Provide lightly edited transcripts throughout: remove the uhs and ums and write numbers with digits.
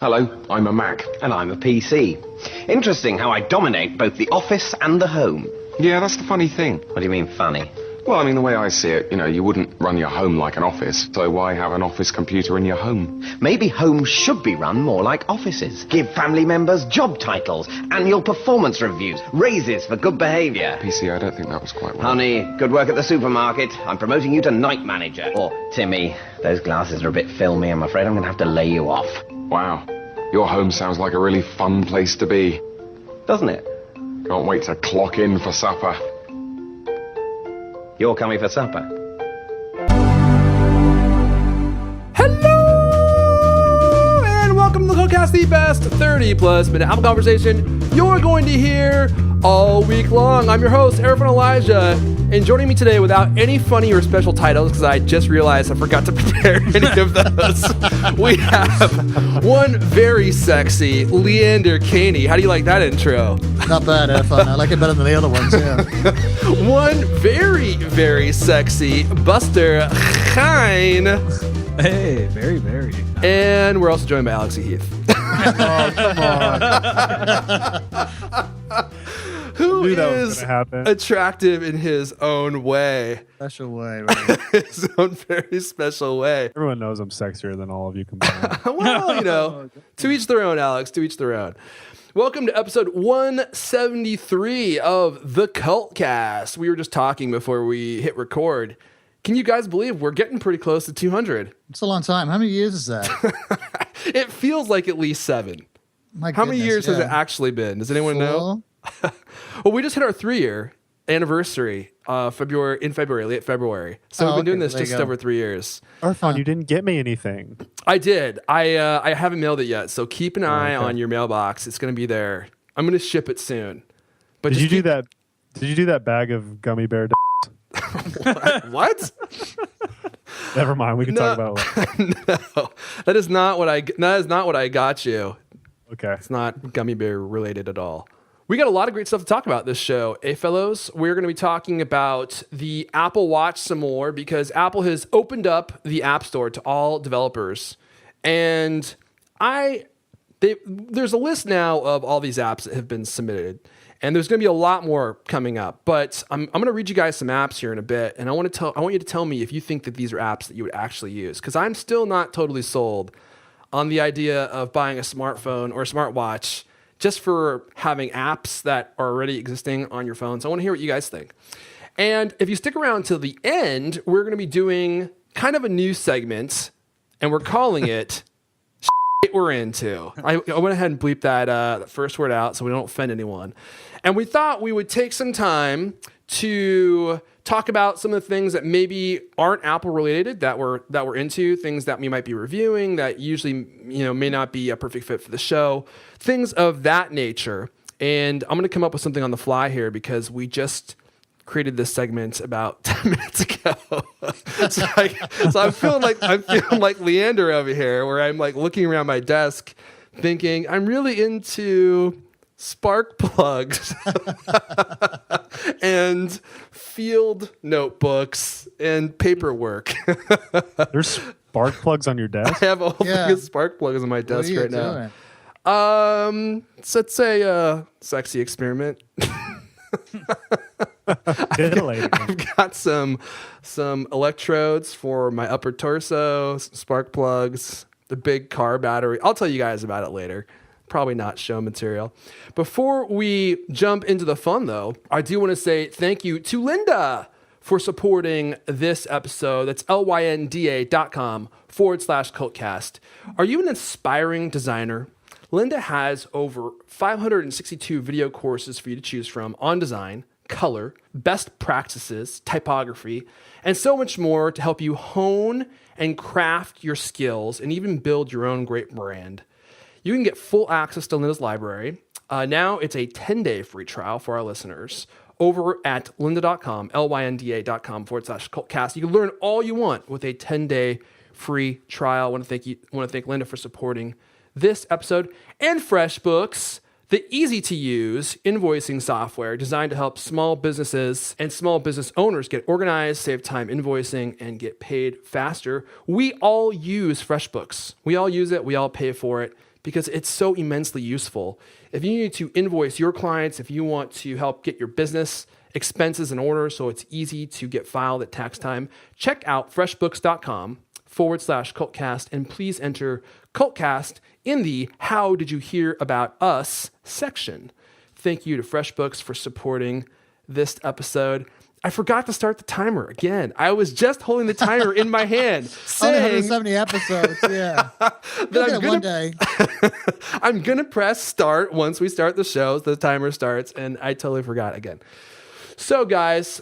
Hello, I'm a Mac. And I'm a PC. Interesting how I dominate both the office and the home. Yeah, that's the funny thing. What do you mean, funny? Well, I mean, the way I see it, you wouldn't run your home like an office, so why have an office computer in your home? Maybe homes should be run more like offices. Give family members job titles, annual performance reviews, raises for good behaviour. PC, I don't think that was quite right. Honey, good work at the supermarket. I'm promoting you to night manager. Or, Timmy, those glasses are a bit filmy. I'm afraid I'm going to have to lay you off. Wow, your home sounds like a really fun place to be. Doesn't it? Can't wait to clock in for supper. You're coming for supper. Hello, and welcome to the Cultcast, the best 30-plus minute Apple conversation you're going to hear all week long. I'm your host, Eric and Elijah, and joining me today without any funny or special titles, because I just realized I forgot to prepare any of those, we have one very sexy Leander Caney. How do you like that intro? Not bad, Irfan. I like it better than the other ones, yeah. One very, very sexy Buster Hine. Hey, very, very. And we're also joined by Alex Heath. Oh, come on. Who knew that was is gonna happen. attractive in his own way. Special way, right? His own very special way. Everyone knows I'm sexier than all of you combined. Well, to each their own, Alex, to each their own. Welcome to episode 173 of the Cultcast. We were just talking before we hit record. Can you guys believe we're getting pretty close to 200? It's a long time. How many years is that? It feels like at least 7. My How many goodness, years has yeah. it actually been? Does anyone know? 4? Well, we just hit our 3-year anniversary late February. So we've been doing this there you just go. over 3 years. Arfon, you didn't get me anything. I did. I haven't mailed it yet, so keep an eye okay. on your mailbox. It's going to be there. I'm going to ship it soon. But Did just you do that? Did you do that bag of gummy bear? What? Never mind. We can talk about it later. No, that is not what I got you. Okay. It's not gummy bear related at all. We got a lot of great stuff to talk about this show. Hey, fellows, we're going to be talking about the Apple Watch some more because Apple has opened up the App Store to all developers. And there's a list now of all these apps that have been submitted. And there's going to be a lot more coming up. But I'm going to read you guys some apps here in a bit. And I want you to tell me if you think that these are apps that you would actually use. Because I'm still not totally sold on the idea of buying a smartphone or a smartwatch just for having apps that are already existing on your phone. So I want to hear what you guys think. And if you stick around till the end, we're going to be doing kind of a new segment, and we're calling it Shit We're Into. I went ahead and bleeped that first word out so we don't offend anyone. And we thought we would take some time to talk about some of the things that maybe aren't Apple related that we're into, things that we might be reviewing that usually may not be a perfect fit for the show, things of that nature. And I'm going to come up with something on the fly here because we just created this segment about 10 minutes ago. so I'm feeling like Leander over here, where I'm like looking around my desk thinking I'm really into spark plugs and field notebooks and paperwork. There's spark plugs on your desk. I have a whole Yeah. thing of spark plugs on my What desk are you right now. doing? So let's say a sexy experiment. Titillating. I've got some electrodes for my upper torso, some spark plugs, the big car battery. I'll tell you guys about it later. Probably not show material. Before we jump into the fun, though, I do want to say thank you to Linda for supporting this episode. That's lynda.com/cultcast. Are you an aspiring designer? Linda has over 562 video courses for you to choose from on design, color, best practices, typography, and so much more to help you hone and craft your skills and even build your own great brand. You can get full access to Linda's library. Now it's a 10-day free trial for our listeners over at lynda.com, lynda.com/cultcast. You can learn all you want with a 10-day free trial. I want to thank Linda for supporting this episode and FreshBooks. the easy-to-use invoicing software designed to help small businesses and small business owners get organized, save time invoicing, and get paid faster. We all use FreshBooks. We all use it. We all pay for it because it's so immensely useful. If you need to invoice your clients, if you want to help get your business expenses in order so it's easy to get filed at tax time, check out freshbooks.com/cultcast and please enter Cultcast in the How Did You Hear About Us section. Thank you to FreshBooks for supporting this episode. I forgot to start the timer again. I was just holding the timer in my hand, Only saying 170 episodes, yeah. You'll get it one day. I'm going to press start once we start the show. The timer starts, and I totally forgot again. So, guys,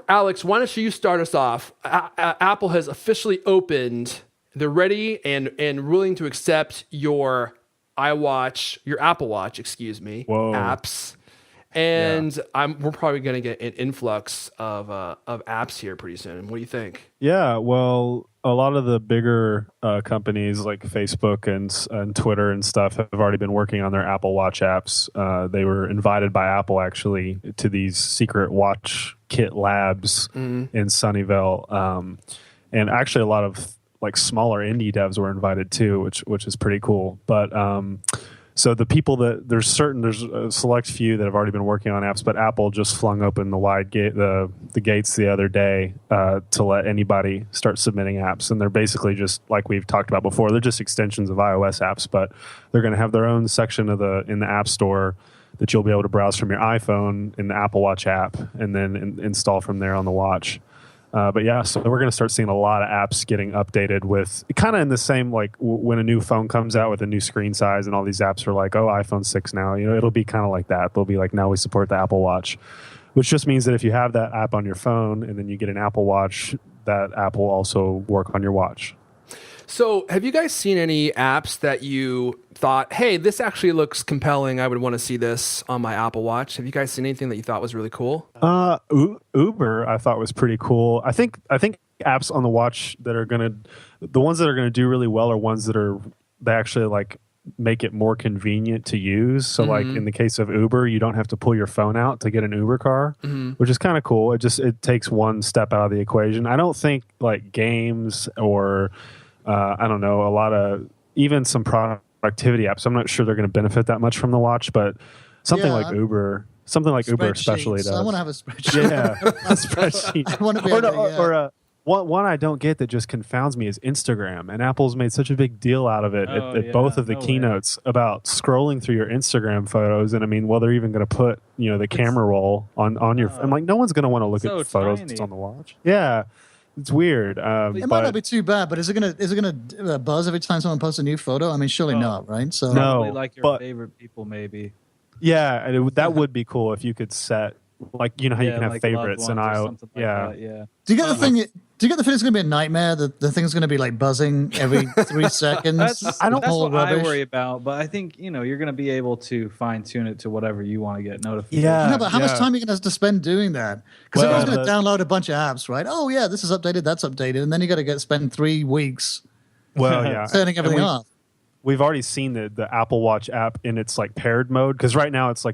Alex, why don't you start us off? Apple has officially opened. They're ready and willing to accept your Apple Watch, apps. And we're probably going to get an influx of apps here pretty soon. What do you think? Yeah, well, a lot of the bigger companies like Facebook and Twitter and stuff have already been working on their Apple Watch apps. They were invited by Apple, actually, to these secret watch kit labs in Sunnyvale. And actually, a lot of like smaller indie devs were invited too, which is pretty cool. But so the people there's a select few that have already been working on apps, but Apple just flung open the gates the other day to let anybody start submitting apps, and they're basically just like we've talked about before. They're just extensions of iOS apps, but they're going to have their own section in the App Store that you'll be able to browse from your iPhone in the Apple Watch app, and then install from there on the watch. But yeah, so we're going to start seeing a lot of apps getting updated with kind of in the same, like when a new phone comes out with a new screen size and all these apps are like, oh, iPhone 6 now, it'll be kind of like that. They'll be like, now we support the Apple Watch, which just means that if you have that app on your phone and then you get an Apple Watch, that app will also work on your watch. So have you guys seen any apps that you thought, hey, this actually looks compelling. I would want to see this on my Apple Watch. Have you guys seen anything that you thought was really cool? Uber, I thought was pretty cool. I think apps on the watch the ones that are going to do really well are ones that they actually like make it more convenient to use. So like in the case of Uber, you don't have to pull your phone out to get an Uber car, which is kind of cool. It takes one step out of the equation. I don't think like games or I don't know, a lot of even some productivity apps, I'm not sure they're going to benefit that much from the watch, but something like Uber especially does. I want to have a spreadsheet. Yeah, a spreadsheet. I want to be one I don't get that just confounds me is Instagram, and Apple's made such a big deal out of it at both of the keynotes about scrolling through your Instagram photos, and I mean, well, they're even going to put the camera roll on your. I'm like, no one's going to want to look at photos that's on the watch. Yeah. It's weird. It might not be too bad, but is it gonna buzz every time someone posts a new photo? I mean, surely not, right? So probably like your favorite people, maybe. Yeah, and that would be cool if you could set how you can have like favorites and that, yeah. Do you get the thing? Do you get the feeling it's going to be a nightmare? That the thing's going to be like buzzing every 3 seconds? That's what I worry about. But I think you're going to be able to fine tune it to whatever you want to get notifications. Yeah. No, but how much time are you going to have to spend doing that? Because everyone's going to download a bunch of apps, right? Oh yeah, this is updated, that's updated, and then you got to spend 3 weeks. Turning everything off. We've already seen the Apple Watch app in its like paired mode, because right now it's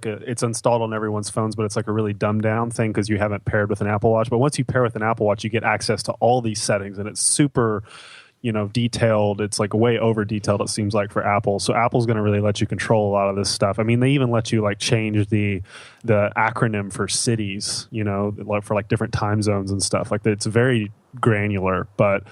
installed on everyone's phones, but it's like a really dumbed down thing because you haven't paired with an Apple Watch. But once you pair with an Apple Watch, you get access to all these settings, and it's super detailed. It's like way over detailed, it seems like, for Apple. So Apple's going to really let you control a lot of this stuff. I mean, they even let you like change the acronym for cities, for like different time zones and stuff. Like it's very granular, but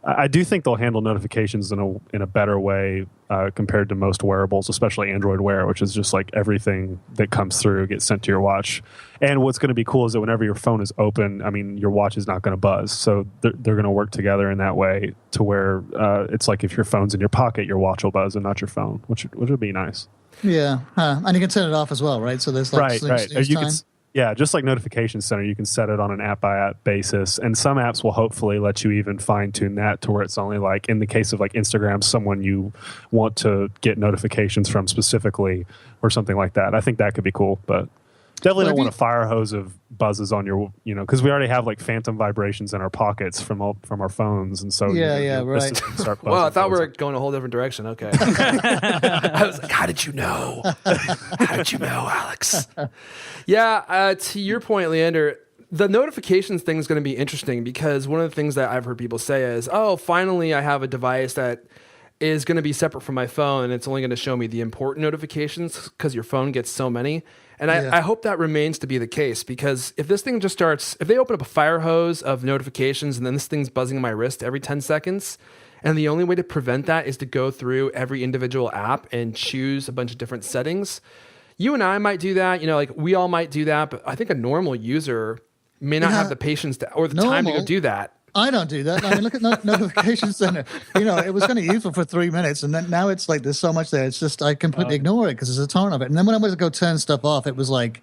I do think they'll handle notifications in a better way compared to most wearables, especially Android Wear, which is just like everything that comes through gets sent to your watch. And what's going to be cool is that whenever your phone is open, I mean, your watch is not going to buzz. So they're going to work together in that way to where it's like if your phone's in your pocket, your watch will buzz and not your phone, which would be nice. Yeah, and you can turn it off as well, right? So there's like snooze time. Yeah, just like Notification Center, you can set it on an app-by-app basis. And some apps will hopefully let you even fine-tune that to where it's only like, in the case of like Instagram, someone you want to get notifications from specifically or something like that. I think that could be cool, but... Definitely don't want a fire hose of buzzes on your, because we already have like phantom vibrations in our pockets from our phones, and so right. Well, I thought we were going a whole different direction. Okay, I was like, how did you know? How did you know, Alex? Yeah, to your point, Leander, the notifications thing is going to be interesting because one of the things that I've heard people say is, "Oh, finally, I have a device that is going to be separate from my phone, and it's only going to show me the important notifications because your phone gets so many." And I hope that remains to be the case, because if this thing just starts, if they open up a fire hose of notifications and then this thing's buzzing my wrist every 10 seconds, and the only way to prevent that is to go through every individual app and choose a bunch of different settings, you and I might do that, like we all might do that, but I think a normal user may not have the patience or the time to go do that. I don't do that. I mean, look at notification center. It was kind of useful for 3 minutes, and then now it's like there's so much there. It's just I completely ignore it because there's a ton of it. And then when I went to go turn stuff off, it was like,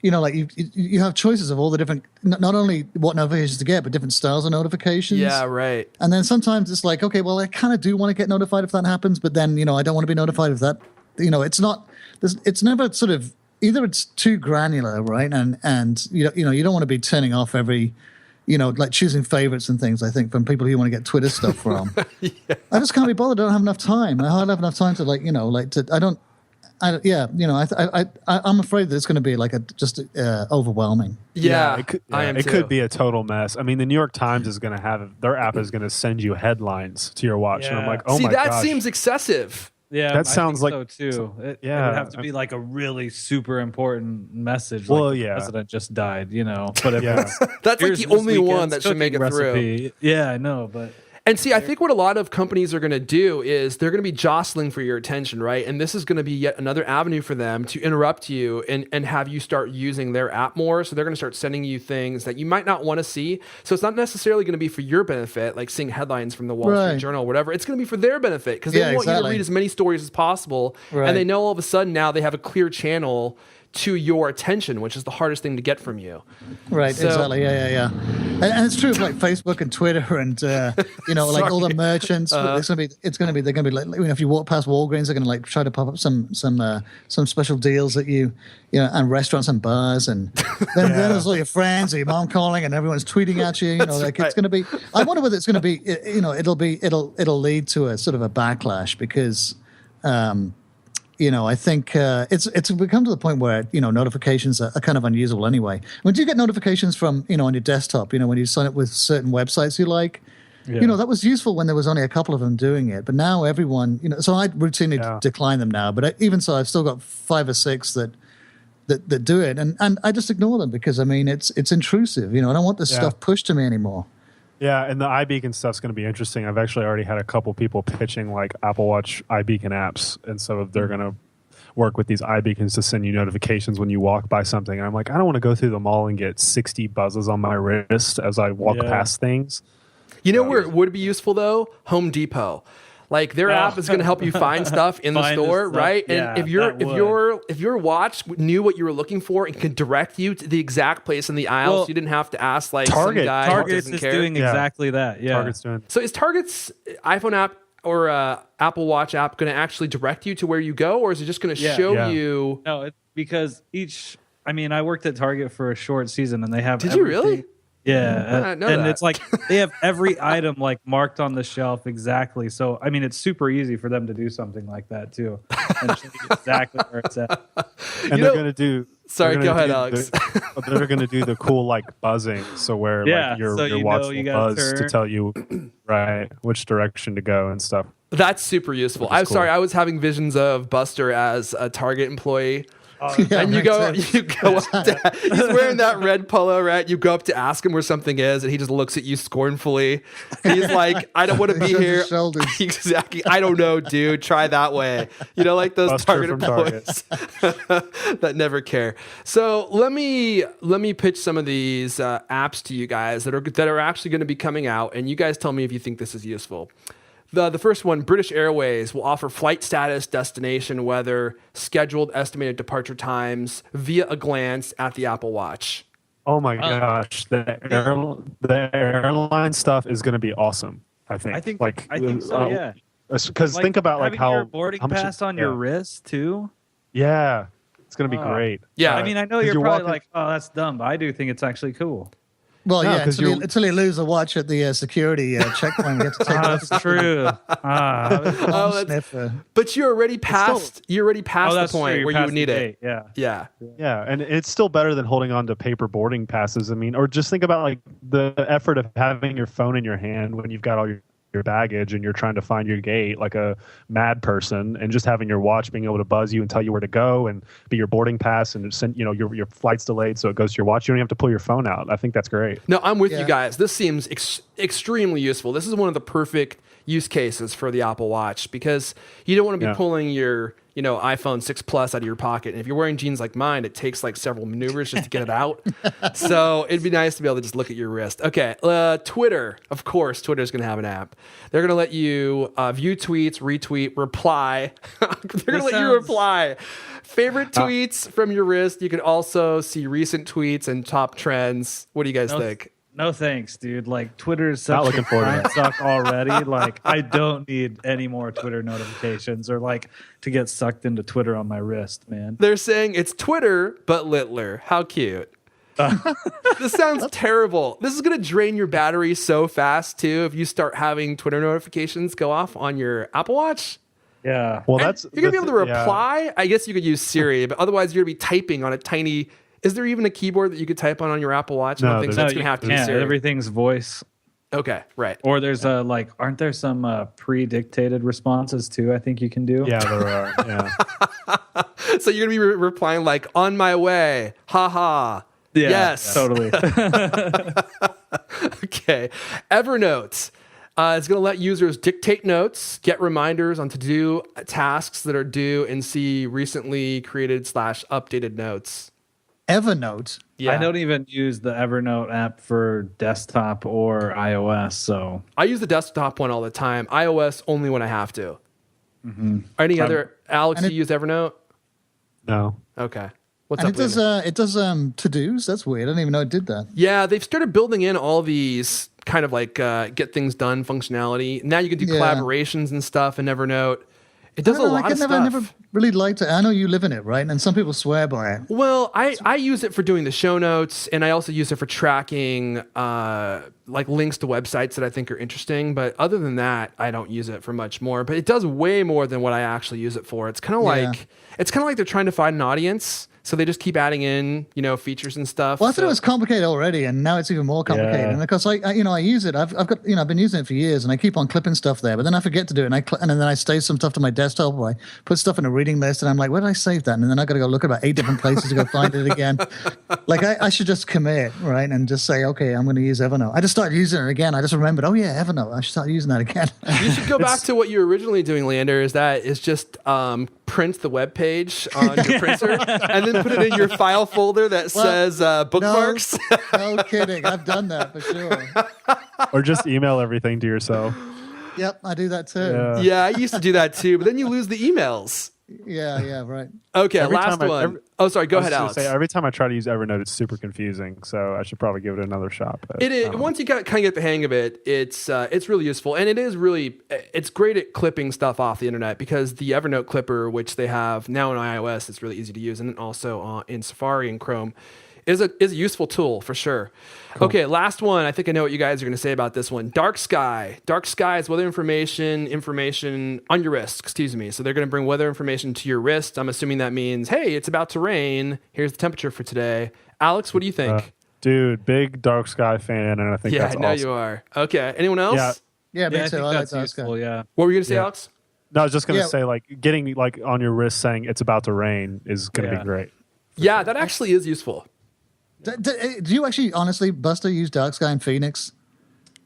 like you have choices of all the different, not only what notifications to get, but different styles of notifications. Yeah, right. And then sometimes it's like, okay, well, I kind of do want to get notified if that happens, but then I don't want to be notified if that. It's not. It's never sort of either. It's too granular, right? And you don't want to be turning off every. Like choosing favorites and things, I think, from people who you want to get Twitter stuff from. Yeah. I just can't be bothered. I don't have enough time. I hardly have enough time to I'm afraid that it's going to be like just overwhelming. Yeah, it could be a total mess. I mean, the New York Times is going to have, their app is going to send you headlines to your watch. Yeah. And I'm like, oh my gosh. See, that seems excessive. Yeah, that sounds like so too. It would have to be like a really super important message. Well, the president just died, But if that's like the only one that should make it through. Yeah, I know, but. And see, I think what a lot of companies are going to do is they're going to be jostling for your attention, right? And this is going to be yet another avenue for them to interrupt you and have you start using their app more. So they're going to start sending you things that you might not want to see. So it's not necessarily going to be for your benefit, like seeing headlines from the Wall Street Journal or whatever. It's going to be for their benefit because they want you to read as many stories as possible. Right. And they know all of a sudden now they have a clear channel to your attention, which is the hardest thing to get from you. Right, exactly. Yeah. And it's true of like Facebook and Twitter and like all the merchants. They're going to be like, if you walk past Walgreens, they're going to like try to pop up some special deals that and restaurants and bars, and then there's all your friends or your mom calling and everyone's tweeting at you. It's going to be. I wonder whether it's going to be. It'll lead to a sort of a backlash because. I think it's become to the point where notifications are kind of unusable anyway. When you get notifications from on your desktop, when you sign up with certain websites you like, that was useful when there was only a couple of them doing it. But now everyone, so I routinely decline them now. But even so, I've still got 5 or 6 that do it, and I just ignore them because it's intrusive. I don't want this stuff pushed to me anymore. Yeah, and the iBeacon stuff's going to be interesting. I've actually already had a couple people pitching like Apple Watch iBeacon apps, and so they're going to work with these iBeacons to send you notifications when you walk by something. And I'm like, I don't want to go through the mall and get 60 buzzes on my wrist as I walk past things. Where it would be useful though? Home Depot. Like their app is going to help you find stuff in the store, right? And if your watch knew what you were looking for and could direct you to the exact place in the aisle, so you didn't have to ask like Target. some guy Target who doesn't is care. doing exactly that. Yeah, Target's doing. So is Target's iPhone app or Apple Watch app going to actually direct you to where you go, or is it just going to show you? No, it's because I worked at Target for a short season, and they have. Did you really? Yeah, and it's like they have every item like marked on the shelf exactly. So it's super easy for them to do something like that too, and show you exactly where it's at. And they're going to do. Sorry, go ahead, Alex. They're going to do the cool like buzzing, so where like your watch will buzz to tell you which direction to go and stuff. That's super useful. I'm sorry, I was having visions of Buster as a Target employee. And you go up to, he's wearing that red polo, right? You go up to ask him where something is, and he just looks at you scornfully. He's like, I don't want to be here. Exactly. I don't know, dude. Try that way. Like those Buster Target employees that never care. So let me pitch some of these apps to you guys that are actually going to be coming out, and you guys tell me if you think this is useful. The first one, British Airways, will offer flight status, destination, weather, scheduled estimated departure times via a glance at the Apple Watch. Oh my gosh, the airline stuff is going to be awesome. I think so. Yeah, because think about like how your boarding pass on your wrist too. Yeah, It's going to be great. Yeah. I mean, I know you're probably like, oh, that's dumb, but I do think it's actually cool. Well, no, until you lose a watch at the security checkpoint. You have to take that's true. But you're already past the point where you would need it. Yeah, and it's still better than holding on to paper boarding passes. I mean, or just think about like the effort of having your phone in your hand when you've got all your baggage and you're trying to find your gate like a mad person, and just having your watch being able to buzz you and tell you where to go and be your boarding pass and send, your flight's delayed, so it goes to your watch. You don't have to pull your phone out. I think that's great. No, I'm with you guys. This seems extremely useful. This is one of the perfect use cases for the Apple Watch, because you don't want to be pulling your iPhone 6 Plus out of your pocket. And if you're wearing jeans like mine, it takes like several maneuvers just to get it out. So it'd be nice to be able to just look at your wrist. Okay. Twitter. Of course, Twitter's going to have an app. They're going to let you view tweets, retweet, reply. They're going to let you reply. Favorite tweets from your wrist. You can also see recent tweets and top trends. What do you guys think? No thanks, dude. Like, Twitter is such a time suck already. Like, I don't need any more Twitter notifications or like to get sucked into Twitter on my wrist, man. They're saying it's Twitter, but littler. How cute. This sounds terrible. This is going to drain your battery so fast, too, if you start having Twitter notifications go off on your Apple Watch. Yeah. Well, you're going to be able to reply. Yeah. I guess you could use Siri, but otherwise you're going to be typing on a tiny... Is there even a keyboard that you could type on your Apple Watch? No, I think that's going to have to be Siri. Everything's voice. Okay, right. Or there's aren't there some pre-dictated responses too? I think you can do. Yeah, there are. Yeah. So you're going to be replying like, on my way, haha. Yeah, yes. Totally. Okay. Evernote. It's going to let users dictate notes, get reminders on to-do tasks that are due, and see recently created / updated notes. Evernote? Yeah. I don't even use the Evernote app for desktop or iOS. So I use the desktop one all the time. iOS only when I have to. Mm-hmm. Any other... Alex, you use Evernote? No. Okay. What's up? It does to-dos. That's weird. I didn't even know it did that. Yeah, they've started building in all these kind of like get things done functionality. Now you can do collaborations and stuff in Evernote. It does a lot of stuff. I never really liked it. I know you live in it, right? And some people swear by it. Well, I use it for doing the show notes, and I also use it for tracking like links to websites that I think are interesting. But other than that, I don't use it for much more. But it does way more than what I actually use it for. It's kind of like they're trying to find an audience. So they just keep adding in, features and stuff. Well, I thought it was complicated already, and now it's even more complicated. Yeah. And because I use it, I've got, I've been using it for years, and I keep on clipping stuff there, but then I forget to do it, and then I save some stuff to my desktop, or I put stuff in a reading list, and I'm like, where did I save that? And then I got to go look at about 8 different places to go find it again. Like I should just commit, right, and just say, okay, I'm going to use Evernote. I just started using it again. I just remembered, oh yeah, Evernote. I should start using that again. You should go back to what you were originally doing, Leander. Is just print the web page on your printer and then put it in your file folder that says bookmarks. No kidding. I've done that for sure. Or just email everything to yourself. Yep, I do that too. Yeah, I used to do that too, but then you lose the emails. Yeah, right. Okay, last one. Sorry, go ahead, Alex. Every time I try to use Evernote, it's super confusing, so I should probably give it another shot. But, it is. Once you kind of get the hang of it, it's really useful, and it's great at clipping stuff off the internet, because the Evernote clipper, which they have now in iOS, is really easy to use, and also in Safari and Chrome, is a useful tool for sure. Cool. Okay, last one. I think I know what you guys are going to say about this one. Dark sky. Dark sky is weather information on your wrist. Excuse me. So they're going to bring weather information to your wrist. I'm assuming that means, hey, it's about to rain. Here's the temperature for today. Alex, what do you think? Dude, big dark sky fan, and I think that's awesome. Yeah, I know you are. Okay. Anyone else? Yeah, I think that's useful. Yeah. What were you going to say, Alex? No, I was just going to say, like, getting like on your wrist saying it's about to rain is going to be great. Yeah, that actually is useful. Do you actually, honestly, Buster, use dark sky in Phoenix?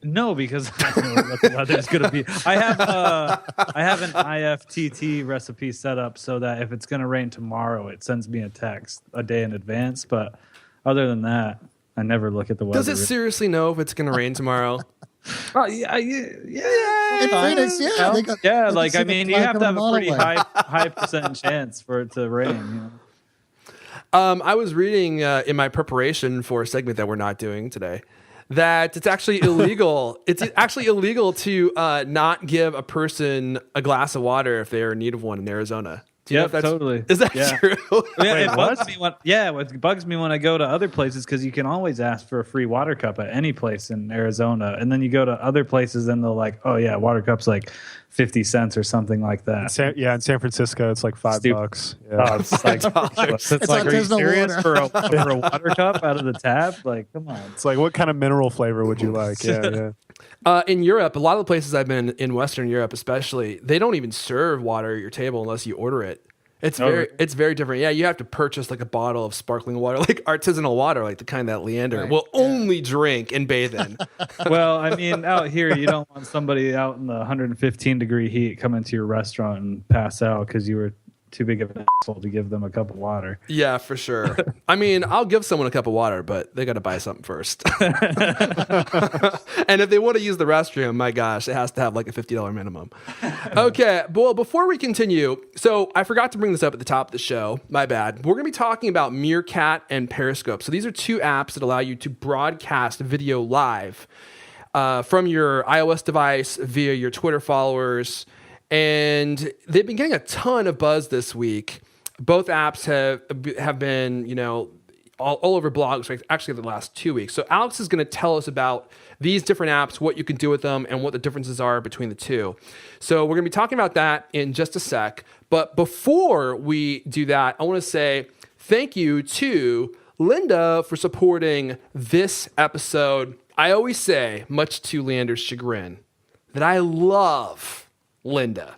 No, because I don't know what the weather's going to be. I have an IFTT recipe set up so that if it's going to rain tomorrow, it sends me a text a day in advance. But other than that, I never look at the weather. Does it seriously know if it's going to rain tomorrow? Yeah. In Phoenix, you have to have a pretty high percent chance for it to rain. I was reading in my preparation for a segment that we're not doing today that it's actually illegal. It's actually illegal to not give a person a glass of water if they are in need of one in Arizona. Do you know Yeah, if that's totally. Is that Yeah. true? It bugs me when I go to other places because you can always ask for a free water cup at any place in Arizona, and then you go to other places and they're like, "Oh yeah, water cup's like 50 cents or something like that." In San Francisco, it's like $5. Yeah. Oh, it's like, it's like, are you there's no serious water. for a water cup out of the tap? Like, come on. It's like, what kind of mineral flavor would you like? Yeah. In Europe, a lot of the places I've been in Western Europe, especially, they don't even serve water at your table unless you order it. It's very different. Yeah, you have to purchase like a bottle of sparkling water, like artisanal water, like the kind that Leander will only drink and bathe in. Well, I mean, out here, you don't want somebody out in the 115 degree heat coming to your restaurant and pass out because you were too big of an asshole to give them a cup of water. Yeah, for sure. I mean, I'll give someone a cup of water, but they got to buy something first. And if they want to use the restroom, my gosh, it has to have like a $50 minimum. Okay, well, before we continue, so I forgot to bring this up at the top of the show. My bad. We're going to be talking about Meerkat and Periscope. So these are two apps that allow you to broadcast video live from your iOS device via your Twitter followers. And they've been getting a ton of buzz this week. Both apps have been, all over blogs, actually the last 2 weeks. So Alex is going to tell us about these different apps, what you can do with them, and what the differences are between the two. So we're going to be talking about that in just a sec. But before we do that, I want to say thank you to Linda for supporting this episode. I always say, much to Leander's chagrin, that I love Linda.com.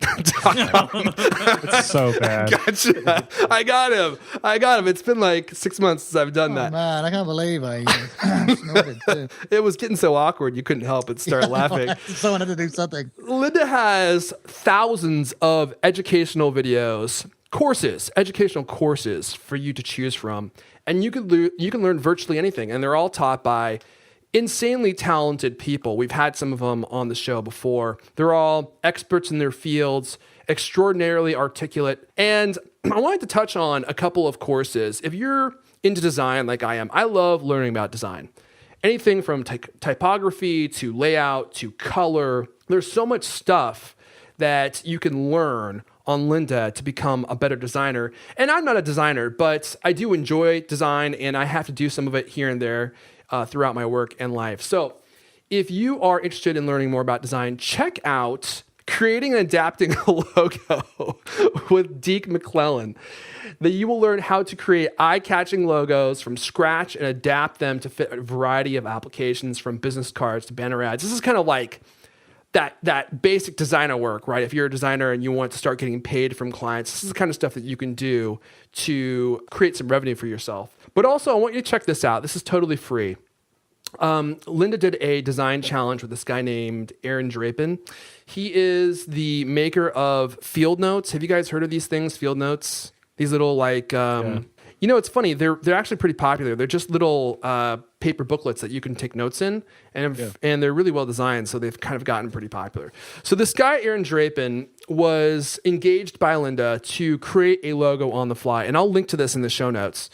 It's so bad. Gotcha. I got him. It's been like 6 months since I've done that. Man, I can't believe I snorted too. It was getting so awkward you couldn't help but start laughing. Someone had to do something. Linda has thousands of educational videos, educational courses for you to choose from, and you can learn virtually anything, and they're all taught by insanely talented people. We've had some of them on the show before. They're all experts in their fields, extraordinarily articulate. And I wanted to touch on a couple of courses. If you're into design like I am, I love learning about design. Anything from typography to layout to color. There's so much stuff that you can learn on Lynda to become a better designer. And I'm not a designer, but I do enjoy design, and I have to do some of it here and there throughout my work and life. So if you are interested in learning more about design, check out Creating and Adapting a Logo with Deke McClellan. That you will learn how to create eye-catching logos from scratch and adapt them to fit a variety of applications, from business cards to banner ads. This is kind of like that basic designer work, right? If you're a designer and you want to start getting paid from clients, this is the kind of stuff that you can do to create some revenue for yourself. But also, I want you to check this out. This is totally free. Linda did a design challenge with this guy named Aaron Drapin. He is the maker of Field Notes. Have you guys heard of these things, Field Notes? These little it's funny. They're actually pretty popular. They're just little paper booklets that you can take notes in, and they're really well designed. So they've kind of gotten pretty popular. So this guy Aaron Drapin was engaged by Linda to create a logo on the fly, and I'll link to this in the show notes.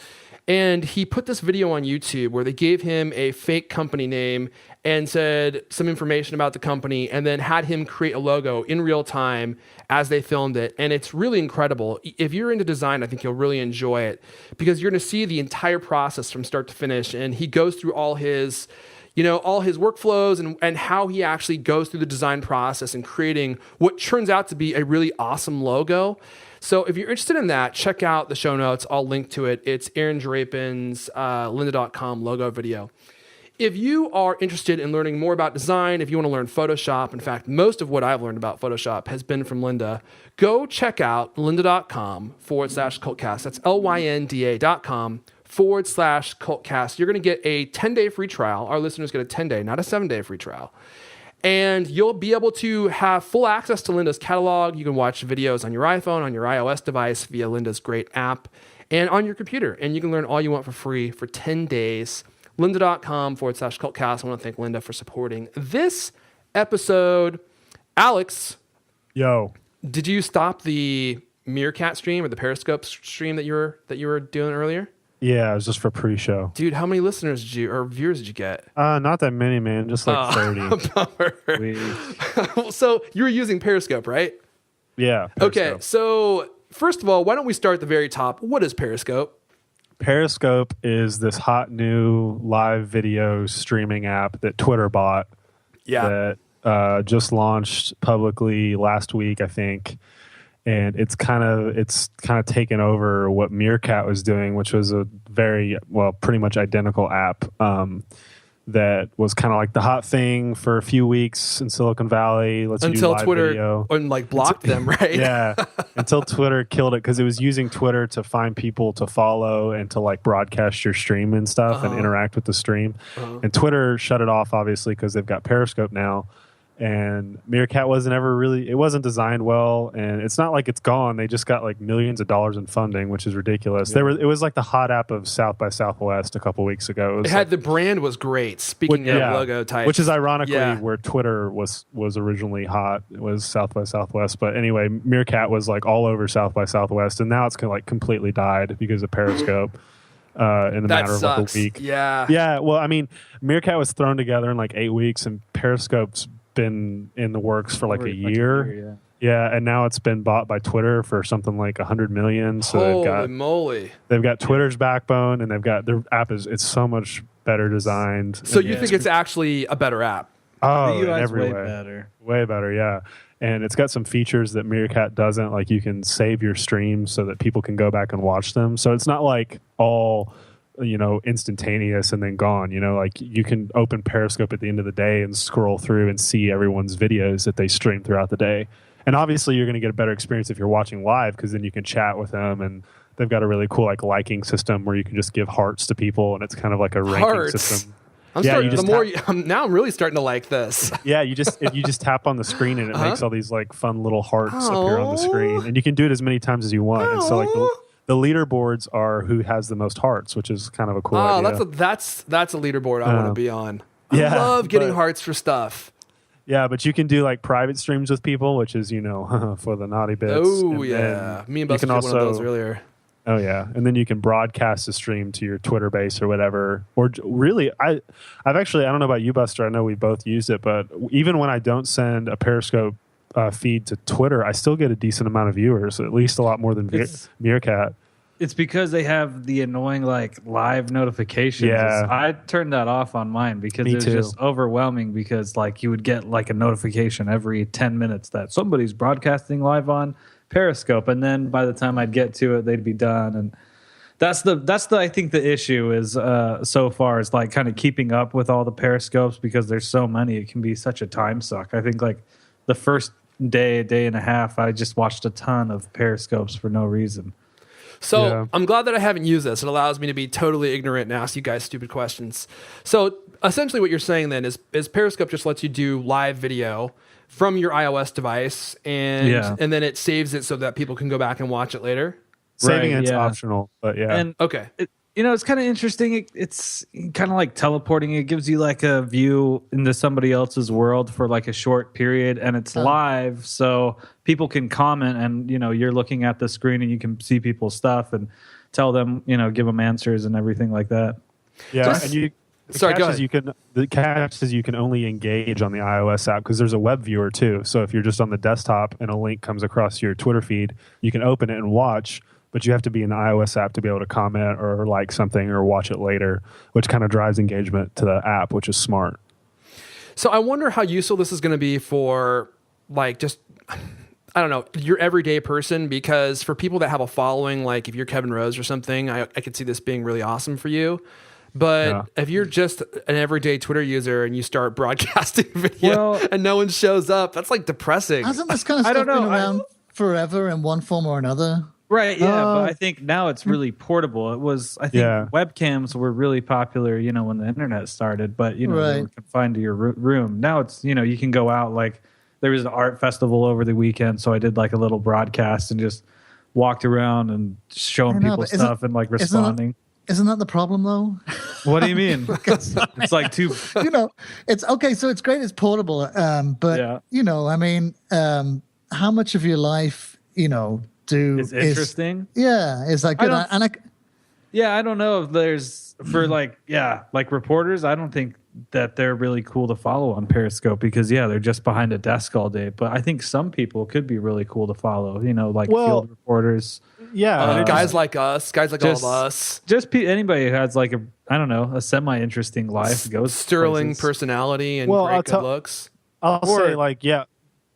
And he put this video on YouTube where they gave him a fake company name and said some information about the company, and then had him create a logo in real time as they filmed it. And it's really incredible. If you're into design, I think you'll really enjoy it, because you're going to see the entire process from start to finish. And he goes through all his workflows and how he actually goes through the design process and creating what turns out to be a really awesome logo. So if you're interested in that, check out the show notes. I'll link to it. It's Aaron Drapin's Lynda.com logo video. If you are interested in learning more about design, if you want to learn Photoshop, in fact, most of what I've learned about Photoshop has been from Lynda, go check out lynda.com/cultcast. That's lynda.com/cultcast. You're going to get a 10-day free trial. Our listeners get a 10-day, not a 7-day free trial. And you'll be able to have full access to Lynda's catalog. You can watch videos on your iPhone, on your iOS device via Lynda's great app, and on your computer. And you can learn all you want for free for 10 days. Lynda.com/cultcast. I want to thank Lynda for supporting this episode. Alex. Yo. Did you stop the Meerkat stream or the Periscope stream that you were doing earlier? Yeah, it was just for pre-show. Dude, how many listeners did you or viewers did you get? Not that many, man. Just like 30. Bummer. So you were using Periscope, right? Yeah. Okay, Periscope. so first of all, why don't we start at the very top? What is Periscope? Periscope is this hot new live video streaming app that Twitter bought. Yeah. That just launched publicly last week, I think. And it's kind of taken over what Meerkat was doing, which was a pretty much identical app that was kind of like the hot thing for a few weeks in Silicon Valley. Until Twitter blocked them, right? Yeah, until Twitter killed it because it was using Twitter to find people to follow and to like broadcast your stream and stuff and interact with the stream. And Twitter shut it off, obviously, because they've got Periscope now. And Meerkat it wasn't designed well, and it's not like it's gone. They just got like millions of dollars in funding, which is ridiculous. Yeah. It was like the hot app of South by Southwest a couple weeks ago. The brand was great. Speaking of logo types, which is ironically where Twitter was originally hot. It was South by Southwest, but anyway, Meerkat was like all over South by Southwest, and now it's like completely died because of Periscope. In the matter of like a week. Yeah. Well, I mean, Meerkat was thrown together in like 8 weeks, and Periscope's been in the works for like a year. Yeah, and now it's been bought by Twitter for something like 100 million. So Holy moly! They've got Twitter's backbone, and they've got their app it's so much better designed. So you think it's actually a better app? Oh, the UI in is every way way. better. Way better, yeah. And it's got some features that Meerkat doesn't. Like you can save your streams so that people can go back and watch them. So it's not like all instantaneous and then gone. Like you can open Periscope at the end of the day and scroll through and see everyone's videos that they stream throughout the day. And obviously you're going to get a better experience if you're watching live because then you can chat with them, and they've got a really cool like liking system where you can just give hearts to people, and it's kind of like a ranking system. Now I'm really starting to like this. Yeah, if you just tap on the screen and it makes all these like fun little hearts appear on the screen, and you can do it as many times as you want. And so like the leaderboards are who has the most hearts, which is kind of a cool idea. That's a leaderboard I want to be on. I Yeah, love getting hearts for stuff. Yeah, but you can do like private streams with people, which is for the naughty bits. Oh yeah, me and Buster did one of those earlier. Oh yeah, and then you can broadcast a stream to your Twitter base or whatever. Or really, I've actually, I don't know about you, Buster. I know we both used it, but even when I don't send a Periscope feed to Twitter, I still get a decent amount of viewers, at least a lot more than Meerkat. It's because they have the annoying like live notifications. Yeah. I turned that off on mine because it was just overwhelming because like you would get like a notification every 10 minutes that somebody's broadcasting live on Periscope, and then by the time I'd get to it, they'd be done. And that's the I think the issue is so far is like kind of keeping up with all the Periscopes because there's so many. It can be such a time suck. I think like the first day and a half, I just watched a ton of Periscopes for no reason. So I'm glad that I haven't used this. It allows me to be totally ignorant and ask you guys stupid questions. So essentially what you're saying then is Periscope just lets you do live video from your iOS device, and then it saves it so that people can go back and watch it later? Saving it's optional, but yeah. And okay. It's kind of interesting. It's kind of like teleporting. It gives you like a view into somebody else's world for like a short period, and it's live, so people can comment, and you're looking at the screen and you can see people's stuff and tell them, give them answers and everything like that. Yeah, and go ahead. The catch is you can only engage on the iOS app because there's a web viewer too. So if you're just on the desktop and a link comes across your Twitter feed, you can open it and watch. But you have to be in the iOS app to be able to comment or like something or watch it later, which kind of drives engagement to the app, which is smart. So I wonder how useful this is going to be for like just, I don't know, your everyday person, because for people that have a following, like if you're Kevin Rose or something, I could see this being really awesome for you. But if you're just an everyday Twitter user and you start broadcasting video and no one shows up, that's like depressing. Hasn't this kind of stuff been around forever in one form or another? Right, yeah, but I think now it's really portable. It was, I think, webcams were really popular, when the internet started, but they were confined to your room. Now it's, you can go out. Like there was an art festival over the weekend, so I did like a little broadcast and just walked around and showing people stuff and like responding. Isn't that the problem though? What do you mean? It's like too. It's okay. So it's great. It's portable, but how much of your life, it's interesting. It's like good. Yeah, I don't know if there's for like reporters. I don't think that they're really cool to follow on Periscope because they're just behind a desk all day. But I think some people could be really cool to follow. Like field reporters. Yeah, guys like us, guys like all of us. Just anybody who has like a semi-interesting life, goes sterling places. Personality and great good looks. I'll say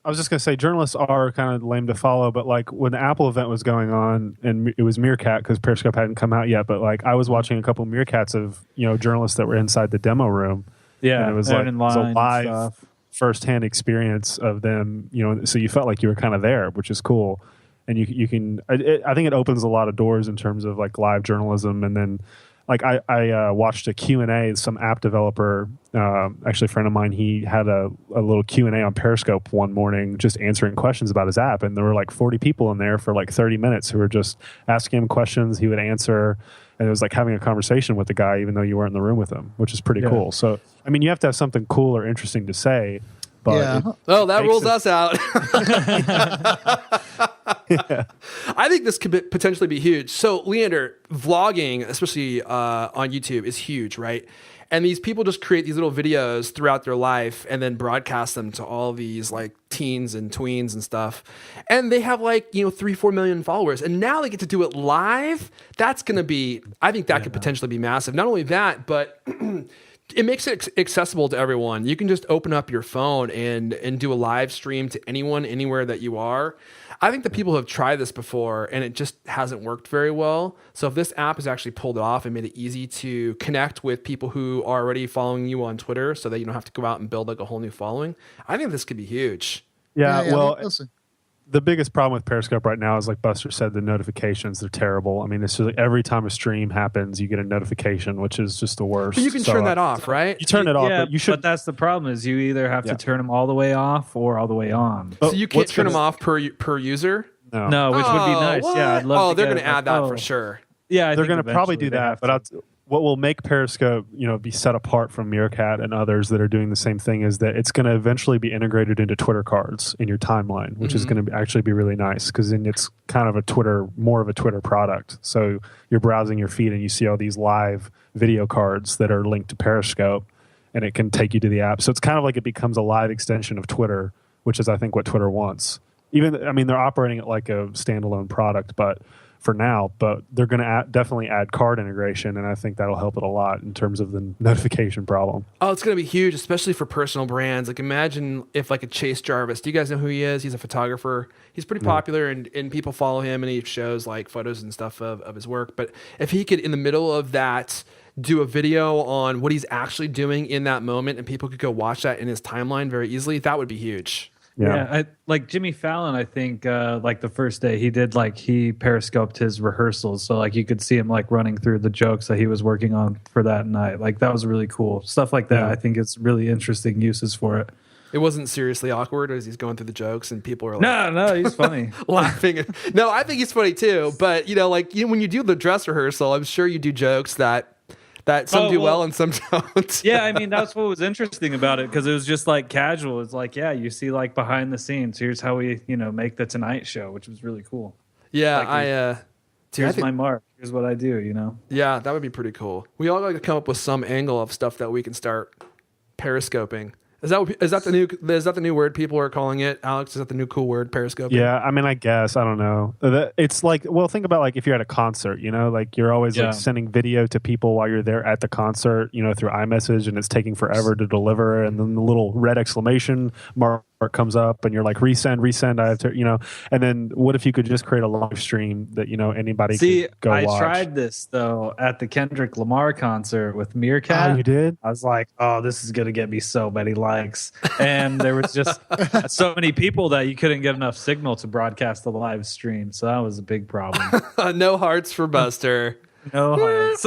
I was just going to say journalists are kind of lame to follow, but like when the Apple event was going on and it was Meerkat because Periscope hadn't come out yet, but like I was watching a couple of Meerkats of, journalists that were inside the demo room. Yeah. And it was a live firsthand experience of them, so you felt like you were kind of there, which is cool. And you can, I think it opens a lot of doors in terms of like live journalism. And then like I watched a Q&A, some app developer, actually a friend of mine, he had a little Q&A on Periscope one morning just answering questions about his app. And there were like 40 people in there for like 30 minutes who were just asking him questions. He would answer. And it was like having a conversation with the guy, even though you weren't in the room with him, which is pretty cool. So, I mean, you have to have something cool or interesting to say. But that rules us out. I think this could potentially be huge. So, Leander, vlogging, especially on YouTube, is huge, right? And these people just create these little videos throughout their life and then broadcast them to all these like teens and tweens and stuff. And they have like, 3-4 million followers. And now they get to do it live. That's going to be, I think that could potentially be massive. Not only that, but it makes it accessible to everyone. You can just open up your phone and do a live stream to anyone, anywhere that you are. I think the people who have tried this before and it just hasn't worked very well. So if this app has actually pulled it off and made it easy to connect with people who are already following you on Twitter so that you don't have to go out and build like a whole new following, I think this could be huge. Yeah, well, the biggest problem with Periscope right now is, like Buster said, the notifications. They're terrible. I mean, it's just like every time a stream happens, you get a notification, which is just the worst. But you can turn that off, right? You turn it off, but you should. But that's the problem is you either have to turn them all the way off or all the way on. So you can't turn them off per user? No, which would be nice. What? Yeah, I'd love they're going to add that for sure. Yeah, they're going to probably do that. But what will make Periscope, be set apart from Meerkat and others that are doing the same thing is that it's going to eventually be integrated into Twitter cards in your timeline, which is going to actually be really nice because then it's kind of more of a Twitter product. So you're browsing your feed and you see all these live video cards that are linked to Periscope, and it can take you to the app. So it's kind of like it becomes a live extension of Twitter, which is I think what Twitter wants. They're operating it like a standalone product, but they're going to definitely add card integration, and I think that'll help it a lot in terms of the notification problem. Oh, it's going to be huge, especially for personal brands. Like imagine if like a Chase Jarvis, do you guys know who he is? He's a photographer. He's pretty popular and people follow him and he shows like photos and stuff of his work. But if he could, in the middle of that, do a video on what he's actually doing in that moment and people could go watch that in his timeline very easily, that would be huge. Yeah, like Jimmy Fallon, I think like the first day he periscoped his rehearsals. So like you could see him like running through the jokes that he was working on for that night. Like that was really cool. Stuff like that. I think it's really interesting uses for it. It wasn't seriously awkward as he's going through the jokes and people are like... No, he's funny. laughing. No, I think he's funny too. But when you do the dress rehearsal, I'm sure you do jokes that some do well and some don't. Yeah, I mean, that's what was interesting about it because it was just like casual. It's like, you see like behind the scenes. Here's how we, make the Tonight Show, which was really cool. Yeah, here's my mark. Here's what I do, Yeah, that would be pretty cool. We all got to come up with some angle of stuff that we can start periscoping. Is that the new word people are calling it, Alex? Is that the new cool word, periscope? Yeah, I mean, I guess I don't know. It's like, well, think about like if you're at a concert, like you're always like sending video to people while you're there at the concert, through iMessage, and it's taking forever to deliver, and then the little red exclamation mark comes up, and you're like resend. I have to, and then what if you could just create a live stream that anybody could go watch? I tried this though at the Kendrick Lamar concert with Meerkat. Oh, you did? I was like, oh, this is gonna get me so many likes, and there was just so many people that you couldn't get enough signal to broadcast the live stream. So that was a big problem. No hearts for Buster. No hearts.